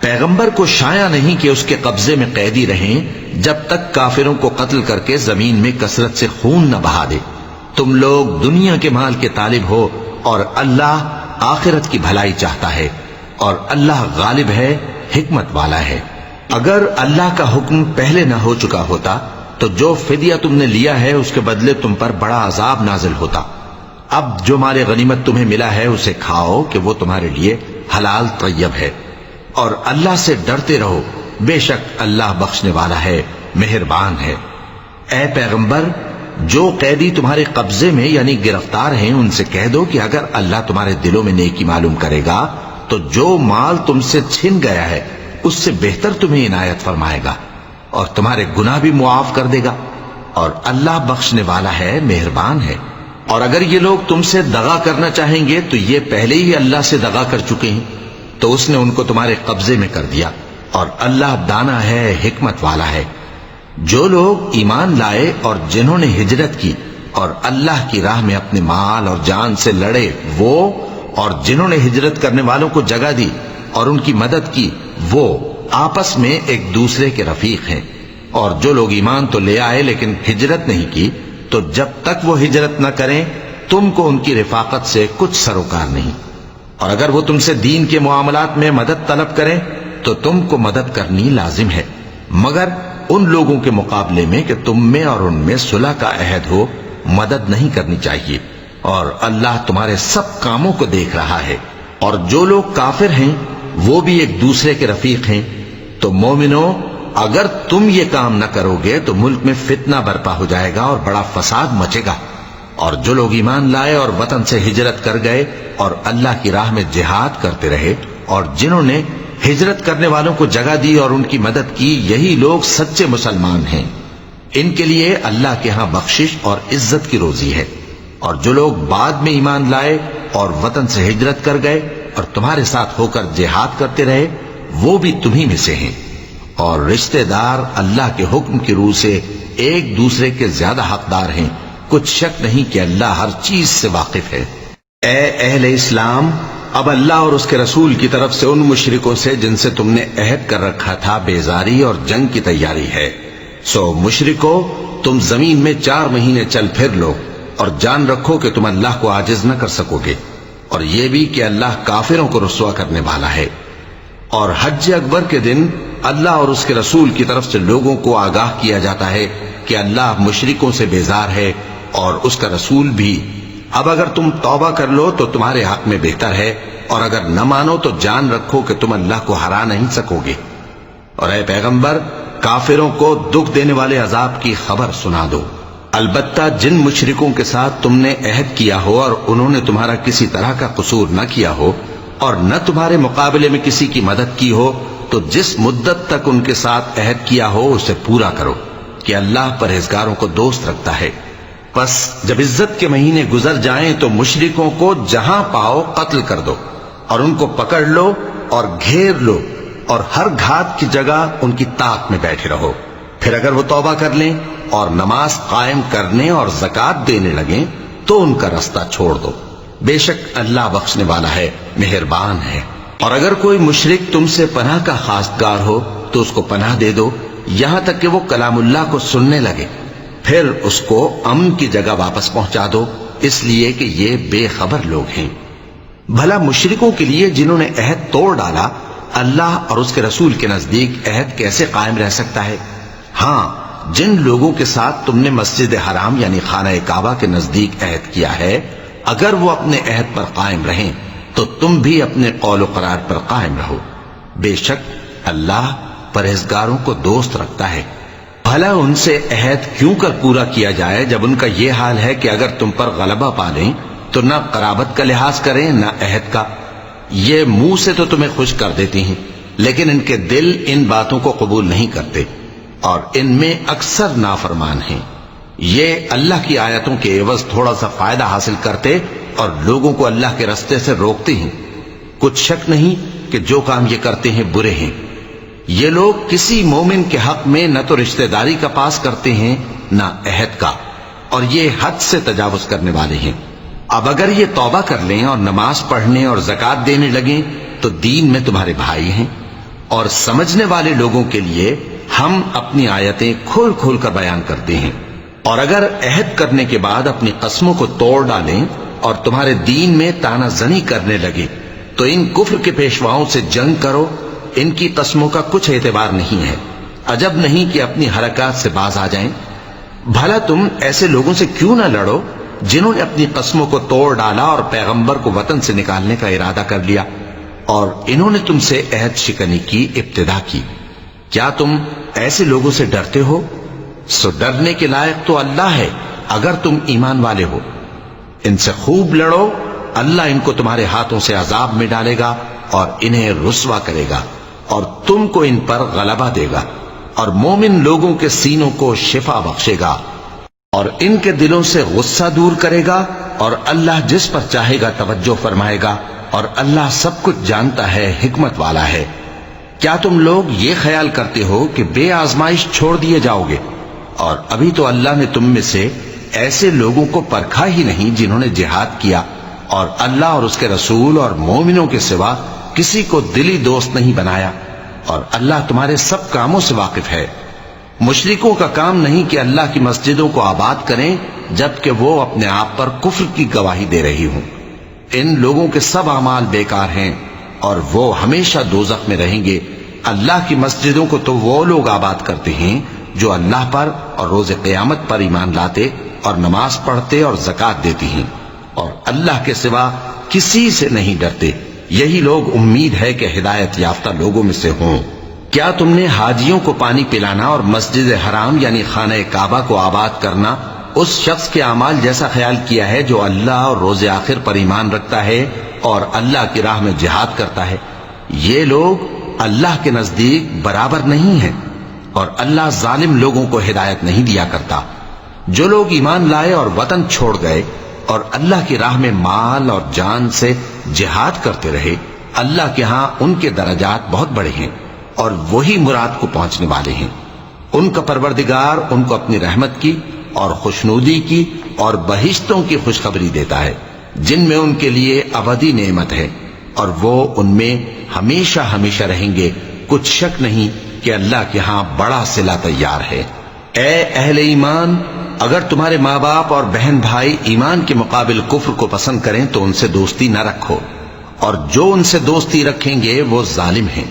پیغمبر کو شایع نہیں کہ اس کے قبضے میں قیدی رہیں جب تک کافروں کو قتل کر کے زمین میں کثرت سے خون نہ بہا دے۔ تم لوگ دنیا کے مال کے طالب ہو اور اللہ آخرت کی بھلائی چاہتا ہے، اور اللہ غالب ہے، حکمت والا ہے۔ اگر اللہ کا حکم پہلے نہ ہو چکا ہوتا تو جو فدیہ تم نے لیا ہے اس کے بدلے تم پر بڑا عذاب نازل ہوتا۔ اب جو مال غنیمت تمہیں ملا ہے اسے کھاؤ کہ وہ تمہارے لیے حلال طیب ہے، اور اللہ سے ڈرتے رہو، بے شک اللہ بخشنے والا ہے، مہربان ہے۔ اے پیغمبر، جو قیدی تمہارے قبضے میں یعنی گرفتار ہیں ان سے کہہ دو کہ اگر اللہ تمہارے دلوں میں نیکی معلوم کرے گا تو جو مال تم سے چھن گیا ہے اس سے بہتر تمہیں عنایت فرمائے گا، اور تمہارے گناہ بھی معاف کر دے گا، اور اللہ بخشنے والا ہے، مہربان ہے۔ اور اگر یہ لوگ تم سے دغا کرنا چاہیں گے تو یہ پہلے ہی اللہ سے دغا کر چکے ہیں، تو اس نے ان کو تمہارے قبضے میں کر دیا، اور اللہ دانا ہے، حکمت والا ہے۔ جو لوگ ایمان لائے اور جنہوں نے ہجرت کی اور اللہ کی راہ میں اپنے مال اور جان سے لڑے، وہ اور جنہوں نے ہجرت کرنے والوں کو جگہ دی اور ان کی مدد کی، وہ آپس میں ایک دوسرے کے رفیق ہیں۔ اور جو لوگ ایمان تو لے آئے لیکن ہجرت نہیں کی، تو جب تک وہ ہجرت نہ کریں تم کو ان کی رفاقت سے کچھ سروکار نہیں، اور اگر وہ تم سے دین کے معاملات میں مدد طلب کریں تو تم کو مدد کرنی لازم ہے، مگر ان لوگوں کے مقابلے میں کہ تم میں اور ان میں صلح کا عہد ہو مدد نہیں کرنی چاہیے، اور اللہ تمہارے سب کاموں کو دیکھ رہا ہے۔ اور جو لوگ کافر ہیں وہ بھی ایک دوسرے کے رفیق ہیں۔ تو مومنو، اگر تم یہ کام نہ کرو گے تو ملک میں فتنہ برپا ہو جائے گا اور بڑا فساد مچے گا۔ اور جو لوگ ایمان لائے اور وطن سے ہجرت کر گئے اور اللہ کی راہ میں جہاد کرتے رہے، اور جنہوں نے ہجرت کرنے والوں کو جگہ دی اور ان کی مدد کی، یہی لوگ سچے مسلمان ہیں۔ ان کے لیے اللہ کے ہاں بخشش اور عزت کی روزی ہے۔ اور جو لوگ بعد میں ایمان لائے اور وطن سے ہجرت کر گئے اور تمہارے ساتھ ہو کر جہاد کرتے رہے، وہ بھی تمہیں میں سے ہیں۔ اور رشتہ دار اللہ کے حکم کی روح سے ایک دوسرے کے زیادہ حقدار ہیں، کچھ شک نہیں کہ اللہ ہر چیز سے واقف ہے۔ اے اہل اسلام، اب اللہ اور اس کے رسول کی طرف سے ان مشرکوں سے جن سے تم نے عہد کر رکھا تھا بیزاری اور جنگ کی تیاری ہے۔ سو مشرکو، تم زمین میں 4 مہینے چل پھر لو اور جان رکھو کہ تم اللہ کو عاجز نہ کر سکو گے، اور یہ بھی کہ اللہ کافروں کو رسوا کرنے والا ہے۔ اور حج اکبر کے دن اللہ اور اس کے رسول کی طرف سے لوگوں کو آگاہ کیا جاتا ہے کہ اللہ مشرکوں سے بیزار ہے اور اس کا رسول بھی۔ اب اگر تم توبہ کر لو تو تمہارے حق میں بہتر ہے، اور اگر نہ مانو تو جان رکھو کہ تم اللہ کو ہرا نہیں سکو گے۔ اور اے پیغمبر، کافروں کو دکھ دینے والے عذاب کی خبر سنا دو۔ البتہ جن مشرکوں کے ساتھ تم نے عہد کیا ہو اور انہوں نے تمہارا کسی طرح کا قصور نہ کیا ہو اور نہ تمہارے مقابلے میں کسی کی مدد کی ہو، تو جس مدت تک ان کے ساتھ عہد کیا ہو اسے پورا کرو، کہ اللہ پرہیزگاروں کو دوست رکھتا ہے۔ پس جب عزت کے مہینے گزر جائیں تو مشرکوں کو جہاں پاؤ قتل کر دو، اور ان کو پکڑ لو اور گھیر لو، اور ہر گھات کی جگہ ان کی طاق میں بیٹھے رہو۔ پھر اگر وہ توبہ کر لیں اور نماز قائم کرنے اور زکوٰۃ دینے لگیں تو ان کا رستہ چھوڑ دو، بے شک اللہ بخشنے والا ہے، مہربان ہے۔ اور اگر کوئی مشرک تم سے پناہ کا خواستگار ہو تو اس کو پناہ دے دو، یہاں تک کہ وہ کلام اللہ کو سننے لگے، پھر اس کو امن کی جگہ واپس پہنچا دو، اس لیے کہ یہ بے خبر لوگ ہیں۔ بھلا مشرکوں کے لیے جنہوں نے عہد توڑ ڈالا، اللہ اور اس کے رسول کے نزدیک عہد کیسے قائم رہ سکتا ہے؟ ہاں، جن لوگوں کے ساتھ تم نے مسجد حرام یعنی خانہ کعبہ کے نزدیک عہد کیا ہے، اگر وہ اپنے عہد پر قائم رہیں تو تم بھی اپنے قول و قرار پر قائم رہو، بے شک اللہ پرہیزگاروں کو دوست رکھتا ہے۔ بھلا ان سے عہد کیوں کر پورا کیا جائے جب ان کا یہ حال ہے کہ اگر تم پر غلبہ پا لیں تو نہ قرابت کا لحاظ کریں نہ عہد کا۔ یہ منہ سے تو تمہیں خوش کر دیتی ہیں، لیکن ان کے دل ان باتوں کو قبول نہیں کرتے، اور ان میں اکثر نافرمان ہیں۔ یہ اللہ کی آیتوں کے عوض تھوڑا سا فائدہ حاصل کرتے اور لوگوں کو اللہ کے رستے سے روکتے ہیں۔ کچھ شک نہیں کہ جو کام یہ کرتے ہیں برے ہیں۔ یہ لوگ کسی مومن کے حق میں نہ تو رشتہ داری کا پاس کرتے ہیں نہ عہد کا، اور یہ حد سے تجاوز کرنے والے ہیں۔ اب اگر یہ توبہ کر لیں اور نماز پڑھنے اور زکوٰۃ دینے لگیں تو دین میں تمہارے بھائی ہیں، اور سمجھنے والے لوگوں کے لیے ہم اپنی آیتیں کھول کھول کر بیان کرتے ہیں۔ اور اگر عہد کرنے کے بعد اپنی قسموں کو توڑ ڈالیں اور تمہارے دین میں تانا زنی کرنے لگے تو ان کفر کے پیشواؤں سے جنگ کرو، ان کی قسموں کا کچھ اعتبار نہیں ہے۔ عجب نہیں کہ اپنی حرکات سے باز آ جائیں۔ بھلا تم ایسے لوگوں سے کیوں نہ لڑو جنہوں نے اپنی قسموں کو توڑ ڈالا اور پیغمبر کو وطن سے نکالنے کا ارادہ کر لیا، اور انہوں نے تم سے عہد شکنی کی ابتدا کی۔ کیا تم ایسے لوگوں سے ڈرتے ہو؟ سو ڈرنے کے لائق تو اللہ ہے اگر تم ایمان والے ہو۔ ان سے خوب لڑو، اللہ ان کو تمہارے ہاتھوں سے عذاب میں ڈالے گا اور انہیں رسوا کرے گا، اور تم کو ان پر غلبہ دے گا، اور مومن لوگوں کے سینوں کو شفا بخشے گا، اور ان کے دلوں سے غصہ دور کرے گا، اور اللہ جس پر چاہے گا توجہ فرمائے گا، اور اللہ سب کچھ جانتا ہے، حکمت والا ہے۔ کیا تم لوگ یہ خیال کرتے ہو کہ بے آزمائش چھوڑ دیے جاؤ گے؟ اور ابھی تو اللہ نے تم میں سے ایسے لوگوں کو پرکھا ہی نہیں جنہوں نے جہاد کیا، اور اللہ اور اس کے رسول اور مومنوں کے سوا کسی کو دلی دوست نہیں بنایا، اور اللہ تمہارے سب کاموں سے واقف ہے۔ مشرکوں کا کام نہیں کہ اللہ کی مسجدوں کو آباد کریں جبکہ وہ اپنے آپ پر کفر کی گواہی دے رہی ہوں۔ ان لوگوں کے سب اعمال بیکار ہیں اور وہ ہمیشہ دوزخ میں رہیں گے۔ اللہ کی مسجدوں کو تو وہ لوگ آباد کرتے ہیں جو اللہ پر اور روز قیامت پر ایمان لاتے اور نماز پڑھتے اور زکوٰۃ دیتی ہیں، اور اللہ کے سوا کسی سے نہیں ڈرتے۔ یہی لوگ امید ہے کہ ہدایت یافتہ لوگوں میں سے ہوں۔ کیا تم نے حاجیوں کو پانی پلانا اور مسجد حرام یعنی خانہ کعبہ کو آباد کرنا اس شخص کے اعمال جیسا خیال کیا ہے جو اللہ اور روز آخر پر ایمان رکھتا ہے اور اللہ کی راہ میں جہاد کرتا ہے؟ یہ لوگ اللہ کے نزدیک برابر نہیں ہیں، اور اللہ ظالم لوگوں کو ہدایت نہیں دیا کرتا۔ جو لوگ ایمان لائے اور وطن چھوڑ گئے اور اللہ کی راہ میں مال اور جان سے جہاد کرتے رہے، اللہ کے ہاں ان کے درجات بہت بڑے ہیں، اور وہی مراد کو پہنچنے والے ہیں۔ ان کا پروردگار ان کو اپنی رحمت کی اور خوشنودی کی اور بہشتوں کی خوشخبری دیتا ہے جن میں ان کے لیے ابدی نعمت ہے، اور وہ ان میں ہمیشہ ہمیشہ رہیں گے۔ کچھ شک نہیں کہ اللہ کے ہاں بڑا صلہ تیار ہے۔ اے اہل ایمان، اگر تمہارے ماں باپ اور بہن بھائی ایمان کے مقابل کفر کو پسند کریں تو ان سے دوستی نہ رکھو، اور جو ان سے دوستی رکھیں گے وہ ظالم ہیں۔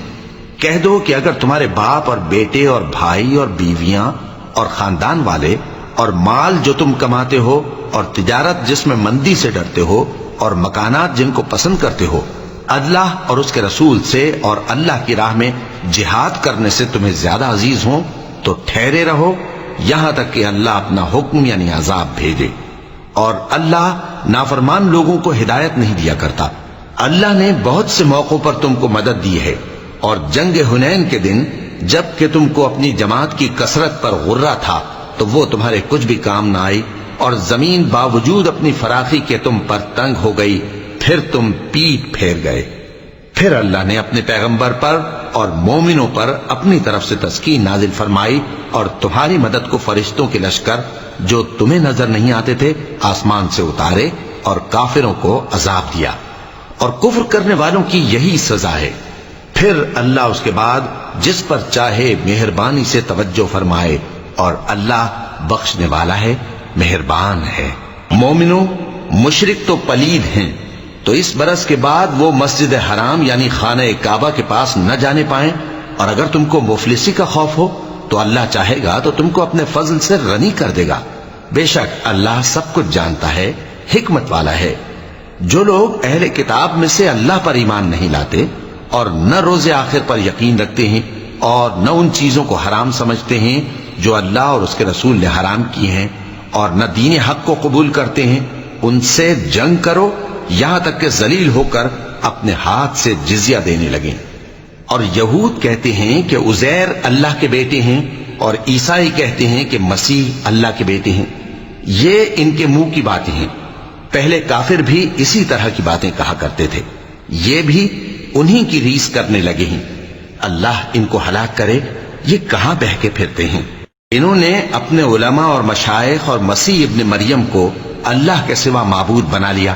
کہہ دو کہ اگر تمہارے باپ اور بیٹے اور بھائی اور بیویاں اور خاندان والے اور مال جو تم کماتے ہو اور تجارت جس میں مندی سے ڈرتے ہو اور مکانات جن کو پسند کرتے ہو اللہ اور اس کے رسول سے اور اللہ کی راہ میں جہاد کرنے سے تمہیں زیادہ عزیز ہوں تو ٹھہرے رہو یہاں تک کہ اللہ اپنا حکم یعنی عذاب بھیجے۔ اور اللہ نافرمان لوگوں کو ہدایت نہیں دیا کرتا۔ اللہ نے بہت سے موقعوں پر تم کو مدد دی ہے، اور جنگ حنین کے دن جب کہ تم کو اپنی جماعت کی کثرت پر غرہ تھا تو وہ تمہارے کچھ بھی کام نہ آئی، اور زمین باوجود اپنی فراخی کے تم پر تنگ ہو گئی، پھر تم پیٹ پھیر گئے۔ پھر اللہ نے اپنے پیغمبر پر اور مومنوں پر اپنی طرف سے تسکین نازل فرمائی، اور تمہاری مدد کو فرشتوں کے لشکر جو تمہیں نظر نہیں آتے تھے آسمان سے اتارے، اور کافروں کو عذاب دیا، اور کفر کرنے والوں کی یہی سزا ہے۔ پھر اللہ اس کے بعد جس پر چاہے مہربانی سے توجہ فرمائے، اور اللہ بخشنے والا ہے، مہربان ہے۔ مومنوں، مشرک تو پلید ہیں، تو اس برس کے بعد وہ مسجد حرام یعنی خانہ کعبہ کے پاس نہ جانے پائیں، اور اگر تم کو مفلسی کا خوف ہو تو اللہ چاہے گا تو تم کو اپنے فضل سے غنی کر دے گا۔ بے شک اللہ سب کچھ جانتا ہے، حکمت والا ہے۔ جو لوگ اہل کتاب میں سے اللہ پر ایمان نہیں لاتے اور نہ روز آخر پر یقین رکھتے ہیں اور نہ ان چیزوں کو حرام سمجھتے ہیں جو اللہ اور اس کے رسول نے حرام کی ہیں، اور نہ دین حق کو قبول کرتے ہیں، ان سے جنگ کرو یہاں تک کہ ذلیل ہو کر اپنے ہاتھ سے جزیہ دینے لگیں۔ اور یہود کہتے ہیں کہ عزیر اللہ کے بیٹے ہیں، اور عیسائی کہتے ہیں کہ مسیح اللہ کے بیٹے ہیں۔ یہ ان کے منہ کی باتیں ہیں۔ پہلے کافر بھی اسی طرح کی باتیں کہا کرتے تھے، یہ بھی انہی کی ریس کرنے لگے ہیں۔ اللہ ان کو ہلاک کرے، یہ کہاں بہہ کے پھرتے ہیں۔ انہوں نے اپنے علماء اور مشائخ اور مسیح ابن مریم کو اللہ کے سوا معبود بنا لیا،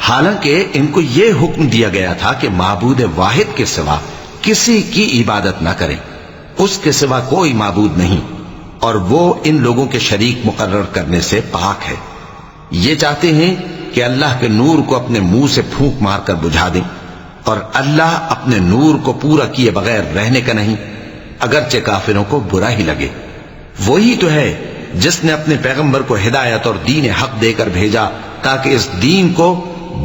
حالانکہ ان کو یہ حکم دیا گیا تھا کہ معبود واحد کے سوا کسی کی عبادت نہ کریں، اس کے سوا کوئی معبود نہیں، اور وہ ان لوگوں کے شریک مقرر کرنے سے پاک ہے۔ یہ چاہتے ہیں کہ اللہ کے نور کو اپنے منہ سے پھونک مار کر بجھا دیں، اور اللہ اپنے نور کو پورا کیے بغیر رہنے کا نہیں، اگرچہ کافروں کو برا ہی لگے۔ وہی تو ہے جس نے اپنے پیغمبر کو ہدایت اور دین حق دے کر بھیجا تاکہ اس دین کو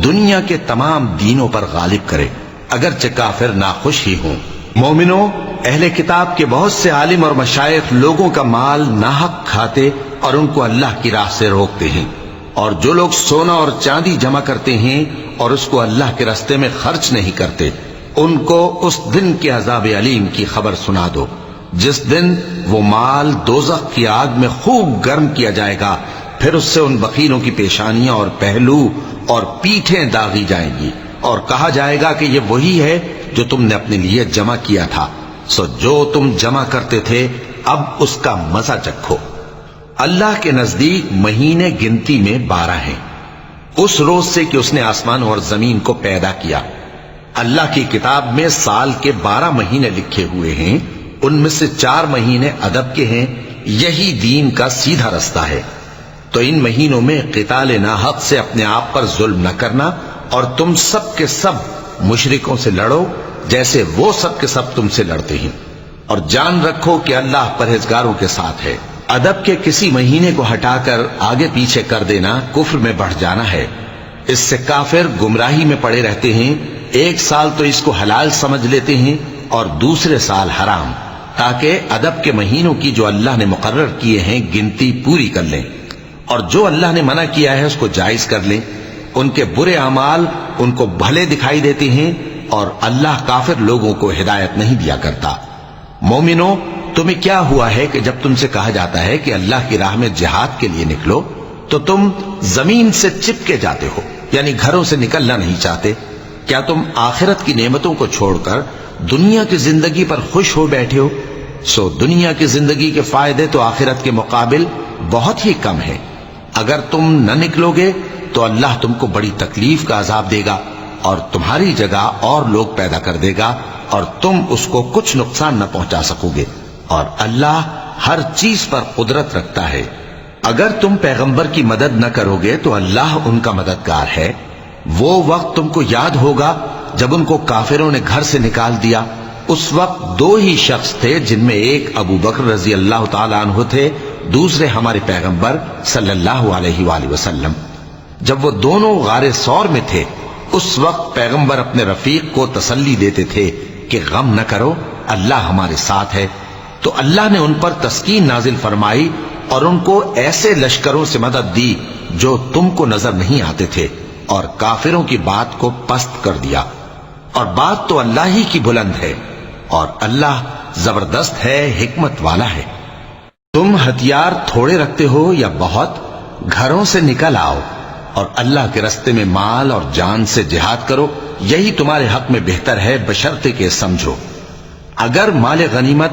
دنیا کے تمام دینوں پر غالب کرے، اگرچہ کافر ناخوش ہی ہوں۔ مومنوں، اہل کتاب کے بہت سے عالم اور مشائخ لوگوں کا مال ناحق کھاتے اور ان کو اللہ کی راہ سے روکتے ہیں، اور جو لوگ سونا اور چاندی جمع کرتے ہیں اور اس کو اللہ کے راستے میں خرچ نہیں کرتے، ان کو اس دن کے عذاب علیم کی خبر سنا دو، جس دن وہ مال دوزخ کی آگ میں خوب گرم کیا جائے گا، پھر اس سے ان بخیلوں کی پیشانیاں اور پہلو اور پیٹھیں داغی جائیں گی، اور کہا جائے گا کہ یہ وہی ہے جو تم نے اپنے لیے جمع کیا تھا، سو جو تم جمع کرتے تھے اب اس کا مزہ چکھو۔ اللہ کے نزدیک مہینے گنتی میں 12 ہیں، اس روز سے کہ اس نے آسمان اور زمین کو پیدا کیا۔ اللہ کی کتاب میں سال کے 12 مہینے لکھے ہوئے ہیں، ان میں سے 4 مہینے ادب کے ہیں، یہی دین کا سیدھا رستہ ہے۔ تو ان مہینوں میں قتال ناحق سے اپنے آپ پر ظلم نہ کرنا، اور تم سب کے سب مشرکوں سے لڑو جیسے وہ سب کے سب تم سے لڑتے ہیں، اور جان رکھو کہ اللہ پرہیزگاروں کے ساتھ ہے۔ ادب کے کسی مہینے کو ہٹا کر آگے پیچھے کر دینا کفر میں بڑھ جانا ہے، اس سے کافر گمراہی میں پڑے رہتے ہیں۔ ایک سال تو اس کو حلال سمجھ لیتے ہیں اور دوسرے سال حرام، تاکہ ادب کے مہینوں کی جو اللہ نے مقرر کیے ہیں گنتی پوری کر لیں، اور جو اللہ نے منع کیا ہے اس کو جائز کر لیں۔ ان کے برے اعمال ان کو بھلے دکھائی دیتے ہیں، اور اللہ کافر لوگوں کو ہدایت نہیں دیا کرتا۔ مومنوں، تمہیں کیا ہوا ہے کہ جب تم سے کہا جاتا ہے کہ اللہ کی راہ میں جہاد کے لیے نکلو تو تم زمین سے چپکے جاتے ہو، یعنی گھروں سے نکلنا نہیں چاہتے؟ کیا تم آخرت کی نعمتوں کو چھوڑ کر دنیا کی زندگی پر خوش ہو بیٹھے ہو؟ سو دنیا کی زندگی کے فائدے تو آخرت کے مقابل بہت ہی کم ہے۔ اگر تم نہ نکلو گے تو اللہ تم کو بڑی تکلیف کا عذاب دے گا، اور تمہاری جگہ اور لوگ پیدا کر دے گا، اور تم اس کو کچھ نقصان نہ پہنچا سکو گے، اور اللہ ہر چیز پر قدرت رکھتا ہے۔ اگر تم پیغمبر کی مدد نہ کرو گے تو اللہ ان کا مددگار ہے۔ وہ وقت تم کو یاد ہوگا جب ان کو کافروں نے گھر سے نکال دیا۔ اس وقت 2 ہی شخص تھے، جن میں ایک ابو بکر رضی اللہ تعالیٰ عنہ تھے، دوسرے ہمارے پیغمبر صلی اللہ علیہ وآلہ وسلم۔ جب وہ دونوں غار ثور میں تھے، اس وقت پیغمبر اپنے رفیق کو تسلی دیتے تھے کہ غم نہ کرو، اللہ ہمارے ساتھ ہے۔ تو اللہ نے ان پر تسکین نازل فرمائی اور ان کو ایسے لشکروں سے مدد دی جو تم کو نظر نہیں آتے تھے، اور کافروں کی بات کو پست کر دیا۔ اور بات تو اللہ ہی کی بلند ہے، اور اللہ زبردست ہے، حکمت والا ہے۔ تم ہتھیار تھوڑے رکھتے ہو یا بہت، گھروں سے نکل آؤ اور اللہ کے راستے میں مال اور جان سے جہاد کرو، یہی تمہارے حق میں بہتر ہے، بشرطے کہ سمجھو۔ اگر مال غنیمت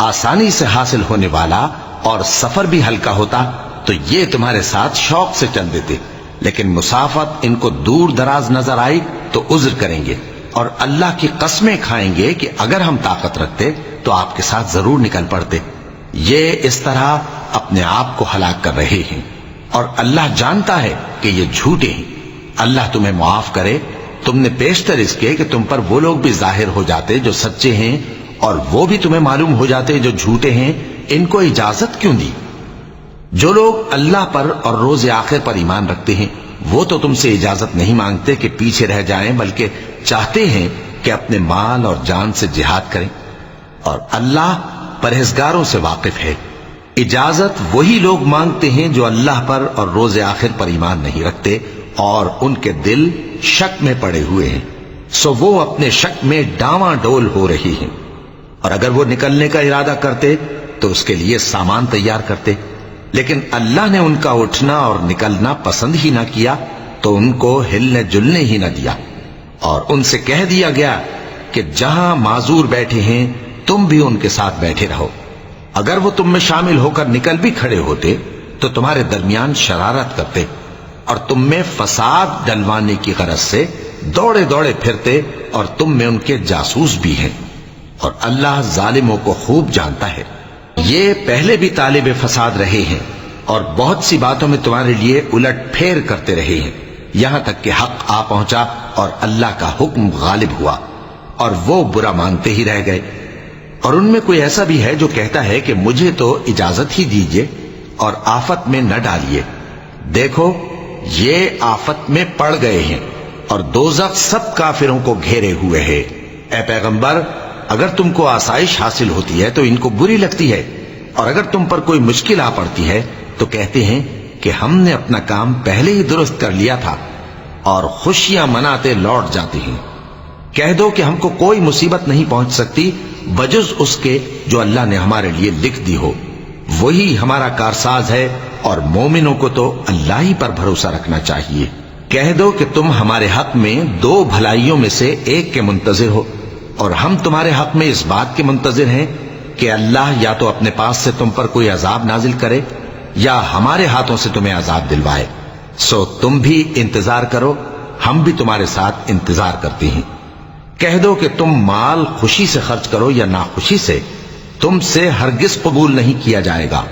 آسانی سے حاصل ہونے والا اور سفر بھی ہلکا ہوتا تو یہ تمہارے ساتھ شوق سے چل دیتے، لیکن مسافت ان کو دور دراز نظر آئی تو عذر کریں گے، اور اللہ کی قسمیں کھائیں گے کہ اگر ہم طاقت رکھتے تو آپ کے ساتھ ضرور نکل پڑتے۔ یہ اس طرح اپنے آپ کو ہلاک کر رہے ہیں، اور اللہ جانتا ہے کہ یہ جھوٹے ہیں۔ اللہ تمہیں معاف کرے۔ تم نے پیشتر اس کے کہ تم پر وہ لوگ بھی ظاہر ہو جاتے جو سچے ہیں، اور وہ بھی تمہیں معلوم ہو جاتے جو جھوٹے ہیں۔ ان کو اجازت کیوں دی؟ جو لوگ اللہ پر اور روز آخر پر ایمان رکھتے ہیں وہ تو تم سے اجازت نہیں مانگتے کہ پیچھے رہ جائیں، بلکہ چاہتے ہیں کہ اپنے مال اور جان سے جہاد کریں، اور اللہ پرہیزگاروں سے واقف ہے۔ اجازت وہی لوگ مانگتے ہیں جو اللہ پر اور روز آخر پر ایمان نہیں رکھتے اور ان کے دل شک میں پڑے ہوئے ہیں، سو وہ اپنے شک میں ڈاواں ڈول ہو رہی ہیں۔ اور اگر وہ نکلنے کا ارادہ کرتے تو اس کے لیے سامان تیار کرتے، لیکن اللہ نے ان کا اٹھنا اور نکلنا پسند ہی نہ کیا تو ان کو ہلنے جلنے ہی نہ دیا، اور ان سے کہہ دیا گیا کہ جہاں معذور بیٹھے ہیں تم بھی ان کے ساتھ بیٹھے رہو۔ اگر وہ تم میں شامل ہو کر نکل بھی کھڑے ہوتے تو تمہارے درمیان شرارت کرتے اور تم میں فساد ڈلوانے کی غرض سے دوڑے دوڑے پھرتے، اور تم میں ان کے جاسوس بھی ہیں، اور اللہ ظالموں کو خوب جانتا ہے۔ یہ پہلے بھی طالب فساد رہے ہیں اور بہت سی باتوں میں تمہارے لیے الٹ پھیر کرتے رہے ہیں، یہاں تک کہ حق آ پہنچا اور اللہ کا حکم غالب ہوا، اور وہ برا مانگتے ہی رہ گئے۔ اور ان میں کوئی ایسا بھی ہے جو کہتا ہے کہ مجھے تو اجازت ہی دیجئے اور آفت میں نہ ڈالیے۔ دیکھو یہ آفت میں پڑ گئے ہیں اور دوزخ سب کافروں کو گھیرے ہوئے ہے۔ اے پیغمبر، اگر تم کو آسائش حاصل ہوتی ہے تو ان کو بری لگتی ہے، اور اگر تم پر کوئی مشکل آ پڑتی ہے تو کہتے ہیں کہ ہم نے اپنا کام پہلے ہی درست کر لیا تھا، اور خوشیاں مناتے لوٹ جاتے ہیں۔ کہہ دو کہ ہم کو کوئی مصیبت نہیں پہنچ سکتی بجز اس کے جو اللہ نے ہمارے لیے لکھ دی ہو، وہی ہمارا کارساز ہے، اور مومنوں کو تو اللہ ہی پر بھروسہ رکھنا چاہیے۔ کہہ دو کہ تم ہمارے حق میں دو بھلائیوں میں سے ایک کے منتظر ہو، اور ہم تمہارے حق میں اس بات کے منتظر ہیں کہ اللہ یا تو اپنے پاس سے تم پر کوئی عذاب نازل کرے یا ہمارے ہاتھوں سے تمہیں عذاب دلوائے، سو تم بھی انتظار کرو، ہم بھی تمہارے ساتھ انتظار کرتے ہیں۔ کہہ دو کہ تم مال خوشی سے خرچ کرو یا ناخوشی سے، تم سے ہرگز قبول نہیں کیا جائے گا،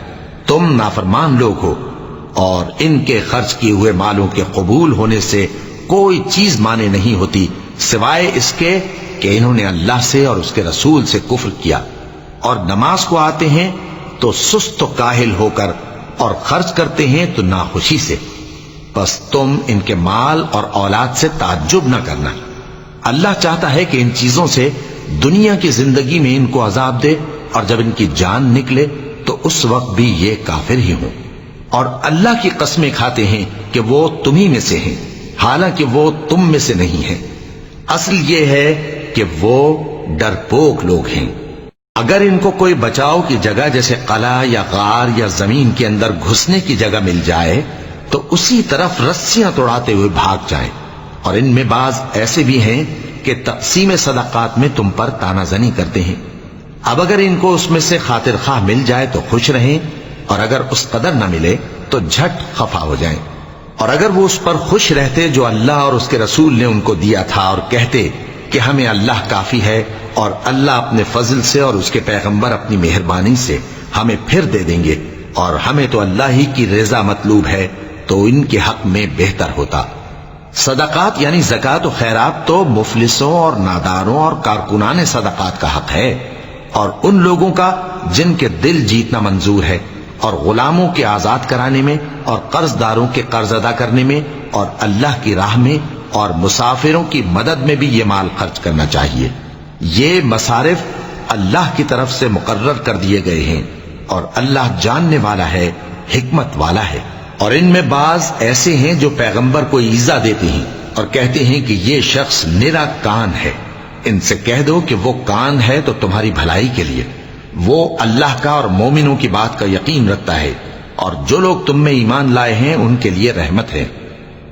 تم نافرمان لوگ ہو، اور ان کے خرچ کیے ہوئے مالوں کے قبول ہونے سے کوئی چیز مانے نہیں ہوتی سوائے اس کے کہ انہوں نے اللہ سے اور اس کے رسول سے کفر کیا، اور نماز کو آتے ہیں تو سست و کاہل ہو کر، اور خرچ کرتے ہیں تو ناخوشی سے، بس تم ان کے مال اور اولاد سے تعجب نہ کرنا۔ اللہ چاہتا ہے کہ ان چیزوں سے دنیا کی زندگی میں ان کو عذاب دے، اور جب ان کی جان نکلے تو اس وقت بھی یہ کافر ہی ہوں، اور اللہ کی قسمیں کھاتے ہیں کہ وہ تمہیں میں سے ہیں، حالانکہ وہ تم میں سے نہیں ہیں۔ اصل یہ ہے کہ وہ ڈرپوک لوگ ہیں۔ اگر ان کو کوئی بچاؤ کی جگہ جیسے قلعہ یا غار یا زمین کے اندر گھسنے کی جگہ مل جائے تو اسی طرف رسیاں توڑاتے ہوئے بھاگ جائیں، اور ان میں بعض ایسے بھی ہیں کہ تقسیم صدقات میں تم پر تانا زنی کرتے ہیں۔ اب اگر ان کو اس میں سے خاطر خواہ مل جائے تو خوش رہیں، اور اگر اس قدر نہ ملے تو جھٹ خفا ہو جائیں۔ اور اگر وہ اس پر خوش رہتے جو اللہ اور اس کے رسول نے ان کو دیا تھا، اور کہتے کہ ہمیں اللہ کافی ہے، اور اللہ اپنے فضل سے اور اس کے پیغمبر اپنی مہربانی سے ہمیں پھر دے دیں گے، اور ہمیں تو اللہ ہی کی رضا مطلوب ہے، تو ان کے حق میں بہتر ہوتا۔ صدقات یعنی زکوٰۃ و خیرات تو مفلسوں اور ناداروں اور کارکنان صدقات کا حق ہے، اور ان لوگوں کا جن کے دل جیتنا منظور ہے، اور غلاموں کے آزاد کرانے میں، اور قرض داروں کے قرض ادا کرنے میں، اور اللہ کی راہ میں، اور مسافروں کی مدد میں بھی یہ مال خرچ کرنا چاہیے۔ یہ مصارف اللہ کی طرف سے مقرر کر دیے گئے ہیں، اور اللہ جاننے والا ہے، حکمت والا ہے۔ اور ان میں بعض ایسے ہیں جو پیغمبر کو ایذا دیتے ہیں اور کہتے ہیں کہ یہ شخص نرا کان ہے۔ ان سے کہہ دو کہ وہ کان ہے تو تمہاری بھلائی کے لیے، وہ اللہ کا اور مومنوں کی بات کا یقین رکھتا ہے، اور جو لوگ تم میں ایمان لائے ہیں ان کے لیے رحمت ہے،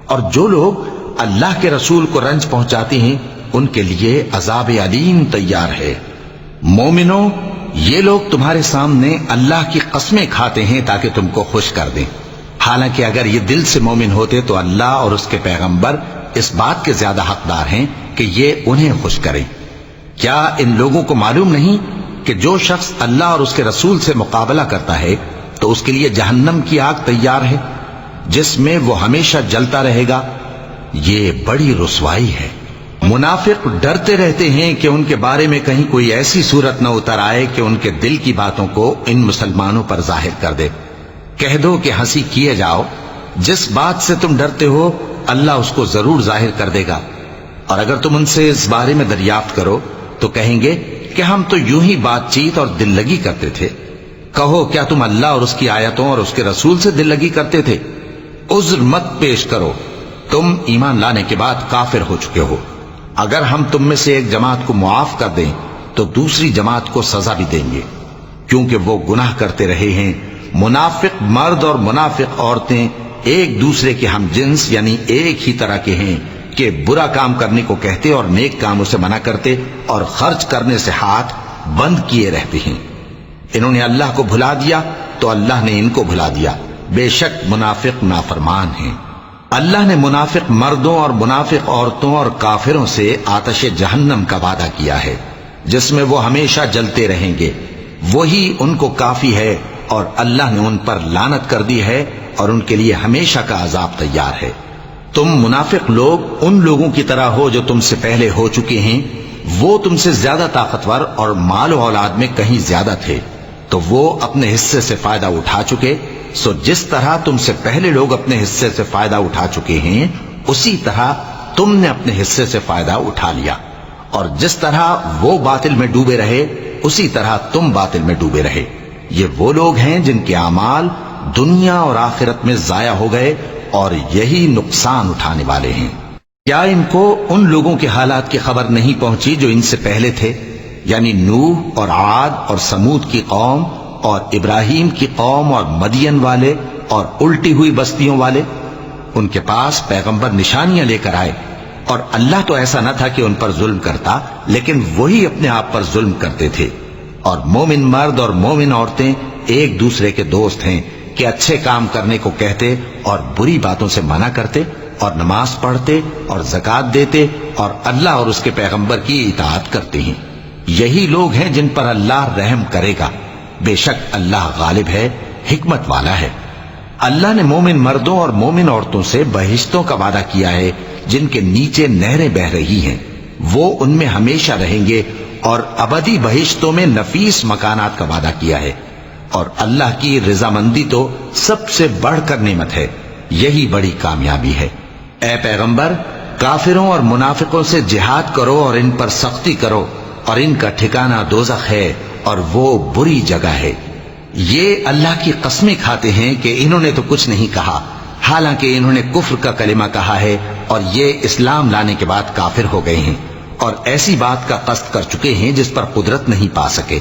اور جو لوگ اللہ کے رسول کو رنج پہنچاتے ہیں ان کے لیے عذاب علیم تیار ہے۔ مومنوں، یہ لوگ تمہارے سامنے اللہ کی قسمیں کھاتے ہیں تاکہ تم کو خوش کر دیں، حالانکہ اگر یہ دل سے مومن ہوتے تو اللہ اور اس کے پیغمبر اس بات کے زیادہ حقدار ہیں کہ یہ انہیں خوش کریں۔ کیا ان لوگوں کو معلوم نہیں کہ جو شخص اللہ اور اس کے رسول سے مقابلہ کرتا ہے تو اس کے لیے جہنم کی آگ تیار ہے جس میں وہ ہمیشہ جلتا رہے گا؟ یہ بڑی رسوائی ہے۔ منافق ڈرتے رہتے ہیں کہ ان کے بارے میں کہیں کوئی ایسی صورت نہ اتر آئے کہ ان کے دل کی باتوں کو ان مسلمانوں پر ظاہر کر دے۔ کہہ دو کہ ہنسی کیے جاؤ، جس بات سے تم ڈرتے ہو اللہ اس کو ضرور ظاہر کر دے گا، اور اگر تم ان سے اس بارے میں دریافت کرو تو کہیں گے کہ ہم تو یوں ہی بات چیت اور دل لگی کرتے تھے، کہو کیا تم اللہ اور اس کی آیتوں اور اس کے رسول سے دل لگی کرتے تھے؟ عذر مت پیش کرو، تم ایمان لانے کے بعد کافر ہو چکے ہو۔ اگر ہم تم میں سے ایک جماعت کو معاف کر دیں تو دوسری جماعت کو سزا بھی دیں گے، کیونکہ وہ گناہ کرتے رہے ہیں۔ منافق مرد اور منافق عورتیں ایک دوسرے کے ہم جنس یعنی ایک ہی طرح کے ہیں کہ برا کام کرنے کو کہتے اور نیک کاموں سے منع کرتے اور خرچ کرنے سے ہاتھ بند کیے رہتے ہیں۔ انہوں نے اللہ کو بھلا دیا تو اللہ نے ان کو بھلا دیا، بے شک منافق نافرمان ہیں۔ اللہ نے منافق مردوں اور منافق عورتوں اور کافروں سے آتش جہنم کا وعدہ کیا ہے جس میں وہ ہمیشہ جلتے رہیں گے، وہی ان کو کافی ہے، اور اللہ نے ان پر لعنت کر دی ہے اور ان کے لیے ہمیشہ کا عذاب تیار ہے۔ تم منافق لوگ ان لوگوں کی طرح ہو جو تم سے پہلے ہو چکے ہیں، وہ تم سے زیادہ طاقتور اور مال و اولاد میں کہیں زیادہ تھے، تو وہ اپنے حصے سے فائدہ اٹھا چکے، سو جس طرح تم سے پہلے لوگ اپنے حصے سے فائدہ اٹھا چکے ہیں اسی طرح تم نے اپنے حصے سے فائدہ اٹھا لیا، اور جس طرح وہ باطل میں ڈوبے رہے اسی طرح تم باطل میں ڈوبے رہے۔ یہ وہ لوگ ہیں جن کے اعمال دنیا اور آخرت میں ضائع ہو گئے اور یہی نقصان اٹھانے والے ہیں۔ کیا ان کو ان لوگوں کے حالات کی خبر نہیں پہنچی جو ان سے پہلے تھے، یعنی نوح اور عاد اور سمود کی قوم اور ابراہیم کی قوم اور مدین والے اور الٹی ہوئی بستیوں والے؟ ان کے پاس پیغمبر نشانیاں لے کر آئے، اور اللہ تو ایسا نہ تھا کہ ان پر ظلم کرتا، لیکن وہی اپنے آپ پر ظلم کرتے تھے۔ اور مومن مرد اور مومن عورتیں ایک دوسرے کے دوست ہیں کہ اچھے کام کرنے کو کہتے اور بری باتوں سے منع کرتے اور نماز پڑھتے اور زکوٰۃ دیتے اور اللہ اور اس کے پیغمبر کی اطاعت کرتے ہیں۔ یہی لوگ ہیں جن پر اللہ رحم کرے گا، بے شک اللہ غالب ہے، حکمت والا ہے۔ اللہ نے مومن مردوں اور مومن عورتوں سے بہشتوں کا وعدہ کیا ہے جن کے نیچے نہریں بہ رہی ہیں، وہ ان میں ہمیشہ رہیں گے، اور ابدی بہشتوں میں نفیس مکانات کا وعدہ کیا ہے۔ اور اللہ کی رضامندی تو سب سے بڑھ کر نعمت ہے، یہی بڑی کامیابی ہے۔ اے پیغمبر، کافروں اور منافقوں سے جہاد کرو اور ان پر سختی کرو، اور ان کا ٹھکانہ دوزخ ہے اور وہ بری جگہ ہے۔ یہ اللہ کی قسمیں کھاتے ہیں کہ انہوں نے تو کچھ نہیں کہا، حالانکہ انہوں نے کفر کا کلمہ کہا ہے اور یہ اسلام لانے کے بعد کافر ہو گئے ہیں، اور ایسی بات کا قصد کر چکے ہیں جس پر قدرت نہیں پا سکے۔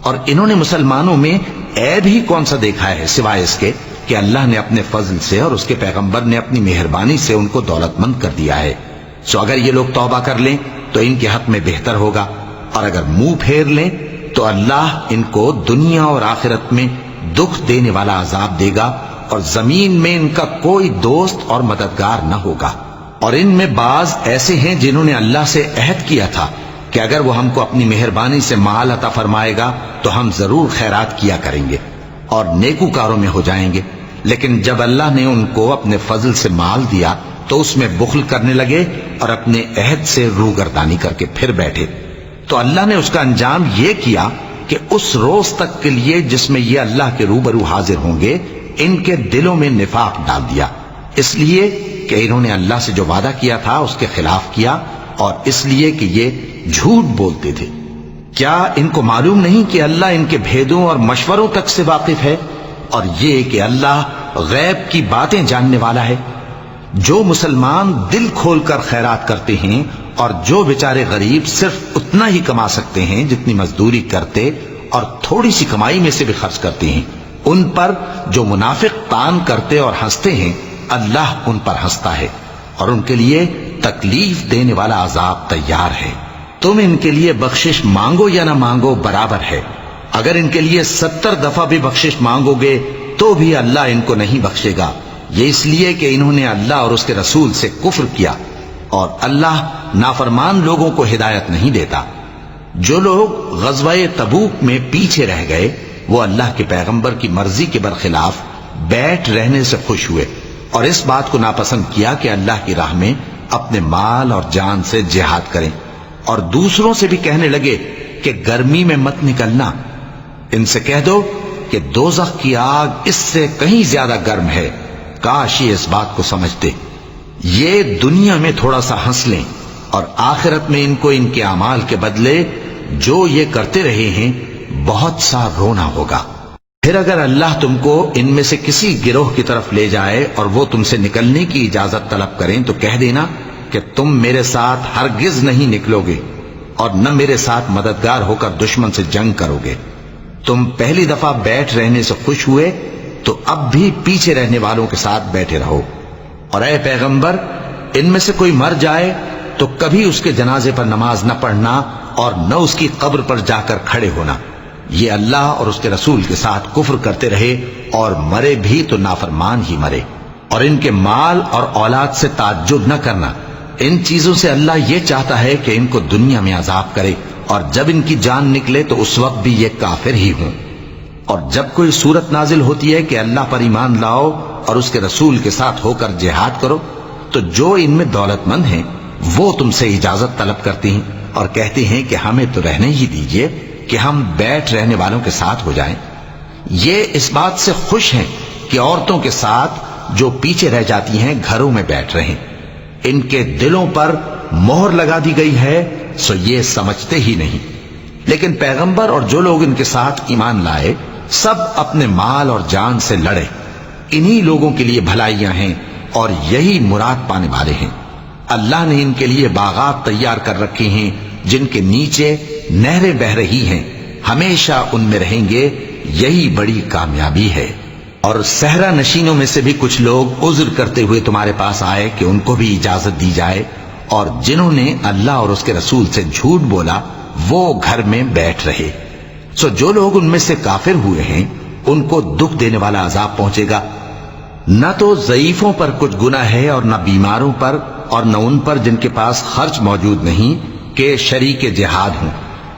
اور انہوں نے مسلمانوں میں عیب ہی کون سا دیکھا ہے سوائے اس کے کہ اللہ نے اپنے فضل سے اور اس کے پیغمبر نے اپنی مہربانی سے ان کو دولت مند کر دیا ہے۔ سو اگر یہ لوگ توبہ کر لیں تو ان کے حق میں بہتر ہوگا، اور اگر منہ پھیر لیں تو اللہ ان کو دنیا اور آخرت میں دکھ دینے والا عذاب دے گا، اور زمین میں ان کا کوئی دوست اور مددگار نہ ہوگا۔ اور ان میں بعض ایسے ہیں جنہوں نے اللہ سے عہد کیا تھا کہ اگر وہ ہم کو اپنی مہربانی سے مال عطا فرمائے گا تو ہم ضرور خیرات کیا کریں گے اور نیکوکاروں میں ہو جائیں گے، لیکن جب اللہ نے ان کو اپنے فضل سے مال دیا تو اس میں بخل کرنے لگے اور اپنے عہد سے روگردانی کر کے پھر بیٹھے۔ تو اللہ نے اس کا انجام یہ کیا کہ اس روز تک کے لیے جس میں یہ اللہ کے روبرو حاضر ہوں گے ان کے دلوں میں نفاق ڈال دیا، اس لیے کہ انہوں نے اللہ سے جو وعدہ کیا تھا اس کے خلاف کیا، اور اس لیے کہ یہ جھوٹ بولتے تھے۔ کیا ان کو معلوم نہیں کہ اللہ ان کے بھیدوں اور مشوروں تک سے واقف ہے، اور یہ کہ اللہ غیب کی باتیں جاننے والا ہے؟ جو مسلمان دل کھول کر خیرات کرتے ہیں اور جو بیچارے غریب صرف اتنا ہی کما سکتے ہیں جتنی مزدوری کرتے اور تھوڑی سی کمائی میں سے بھی خرچ کرتے ہیں، ان پر جو منافق تان کرتے اور ہنستے ہیں اللہ ان پر ہنستا ہے، اور ان کے لیے تکلیف دینے والا عذاب تیار ہے۔ تم ان کے لیے بخشش مانگو یا نہ مانگو برابر ہے، اگر ان کے لیے 70 دفعہ بھی بخشش مانگو گے تو بھی اللہ ان کو نہیں بخشے گا، یہ اس لیے کہ انہوں نے اللہ اور اس کے رسول سے کفر کیا، اور اللہ نافرمان لوگوں کو ہدایت نہیں دیتا۔ جو لوگ غزوہ تبوک میں پیچھے رہ گئے وہ اللہ کے پیغمبر کی مرضی کے برخلاف بیٹھ رہنے سے خوش ہوئے، اور اس بات کو ناپسند کیا کہ اللہ کی راہ میں اپنے مال اور جان سے جہاد کریں، اور دوسروں سے بھی کہنے لگے کہ گرمی میں مت نکلنا، ان سے کہہ دو کہ دوزخ کی آگ اس سے کہیں زیادہ گرم ہے، کاش یہ اس بات کو سمجھتے۔ یہ دنیا میں تھوڑا سا ہنس لیں اور آخرت میں ان کو ان کے اعمال کے بدلے جو یہ کرتے رہے ہیں بہت سا رونا ہوگا۔ پھر اگر اللہ تم کو ان میں سے کسی گروہ کی طرف لے جائے اور وہ تم سے نکلنے کی اجازت طلب کریں تو کہہ دینا کہ تم میرے ساتھ ہرگز نہیں نکلو گے اور نہ میرے ساتھ مددگار ہو کر دشمن سے جنگ کرو گے۔ تم پہلی دفعہ بیٹھ رہنے سے خوش ہوئے تو اب بھی پیچھے رہنے والوں کے ساتھ بیٹھے رہو، اور اے پیغمبر ان میں سے کوئی مر جائے تو کبھی اس کے جنازے پر نماز نہ پڑھنا اور نہ اس کی قبر پر جا کر کھڑے ہونا۔ یہ اللہ اور اس کے رسول کے ساتھ کفر کرتے رہے اور مرے بھی تو نافرمان ہی مرے۔ اور ان کے مال اور اولاد سے تعجب نہ کرنا، ان چیزوں سے اللہ یہ چاہتا ہے کہ ان کو دنیا میں عذاب کرے، اور جب ان کی جان نکلے تو اس وقت بھی یہ کافر ہی ہوں۔ اور جب کوئی صورت نازل ہوتی ہے کہ اللہ پر ایمان لاؤ اور اس کے رسول کے ساتھ ہو کر جہاد کرو، تو جو ان میں دولت مند ہیں وہ تم سے اجازت طلب کرتے ہیں اور کہتے ہیں کہ ہمیں تو رہنے ہی دیجئے کہ ہم بیٹھ رہنے والوں کے ساتھ ہو جائیں۔ یہ اس بات سے خوش ہیں کہ عورتوں کے ساتھ جو پیچھے رہ جاتی ہیں گھروں میں بیٹھ رہیں۔ ان کے دلوں پر مہر لگا دی گئی ہے سو یہ سمجھتے ہی نہیں۔ لیکن پیغمبر اور جو لوگ ان کے ساتھ ایمان لائے سب اپنے مال اور جان سے لڑے، انہی لوگوں کے لیے بھلائیاں ہیں اور یہی مراد پانے والے ہیں۔ اللہ نے ان کے لیے باغات تیار کر رکھے ہیں جن کے نیچے نہریں بہ رہی ہیں، ہمیشہ ان میں رہیں گے، یہی بڑی کامیابی ہے۔ اور صحرا نشینوں میں سے بھی کچھ لوگ عذر کرتے ہوئے تمہارے پاس آئے کہ ان کو بھی اجازت دی جائے، اور جنہوں نے اللہ اور اس کے رسول سے جھوٹ بولا وہ گھر میں بیٹھ رہے۔ سو جو لوگ ان میں سے کافر ہوئے ہیں ان کو دکھ دینے والا عذاب پہنچے گا۔ نہ تو ضعیفوں پر کچھ گناہ ہے اور نہ بیماروں پر اور نہ ان پر جن کے پاس خرچ موجود نہیں کہ شریک جہاد ہوں،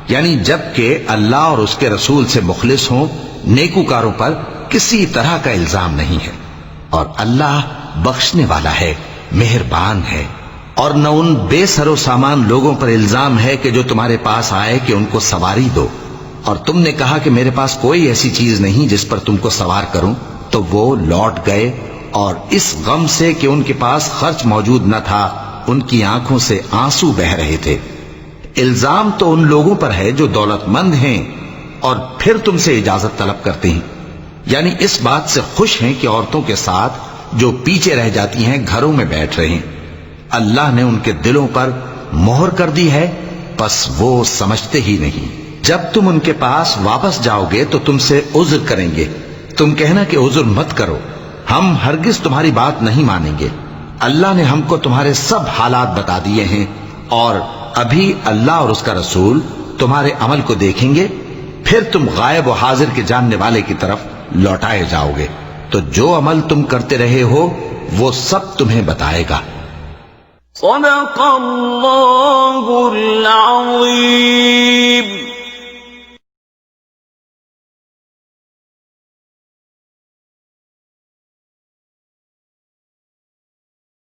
یعنی جب کہ اللہ اور اس کے رسول سے مخلص ہوں، نیکوکاروں پر کسی طرح کا الزام نہیں ہے، اور اللہ بخشنے والا ہے، مہربان ہے۔ اور نہ ان بے سر و سامان لوگوں پر الزام ہے کہ جو تمہارے پاس آئے کہ ان کو سواری دو، اور تم نے کہا کہ میرے پاس کوئی ایسی چیز نہیں جس پر تم کو سوار کروں، تو وہ لوٹ گئے، اور اس غم سے کہ ان کے پاس خرچ موجود نہ تھا ان کی آنکھوں سے آنسو بہ رہے تھے۔ الزام تو ان لوگوں پر ہے جو دولت مند ہیں اور پھر تم سے اجازت طلب کرتے ہیں، یعنی اس بات سے خوش ہیں کہ عورتوں کے ساتھ جو پیچھے رہ جاتی ہیں گھروں میں بیٹھ رہے ہیں۔ اللہ نے ان کے دلوں پر مہر کر دی ہے، پس وہ سمجھتے ہی نہیں۔ جب تم ان کے پاس واپس جاؤ گے تو تم سے عذر کریں گے، تم کہنا کہ عذر مت کرو، ہم ہرگز تمہاری بات نہیں مانیں گے۔ اللہ نے ہم کو تمہارے سب حالات بتا دیے ہیں، اور ابھی اللہ اور اس کا رسول تمہارے عمل کو دیکھیں گے، پھر تم غائب و حاضر کے جاننے والے کی طرف لوٹائے جاؤ گے، تو جو عمل تم کرتے رہے ہو وہ سب تمہیں بتائے گا۔
صدق اللہ العظیم۔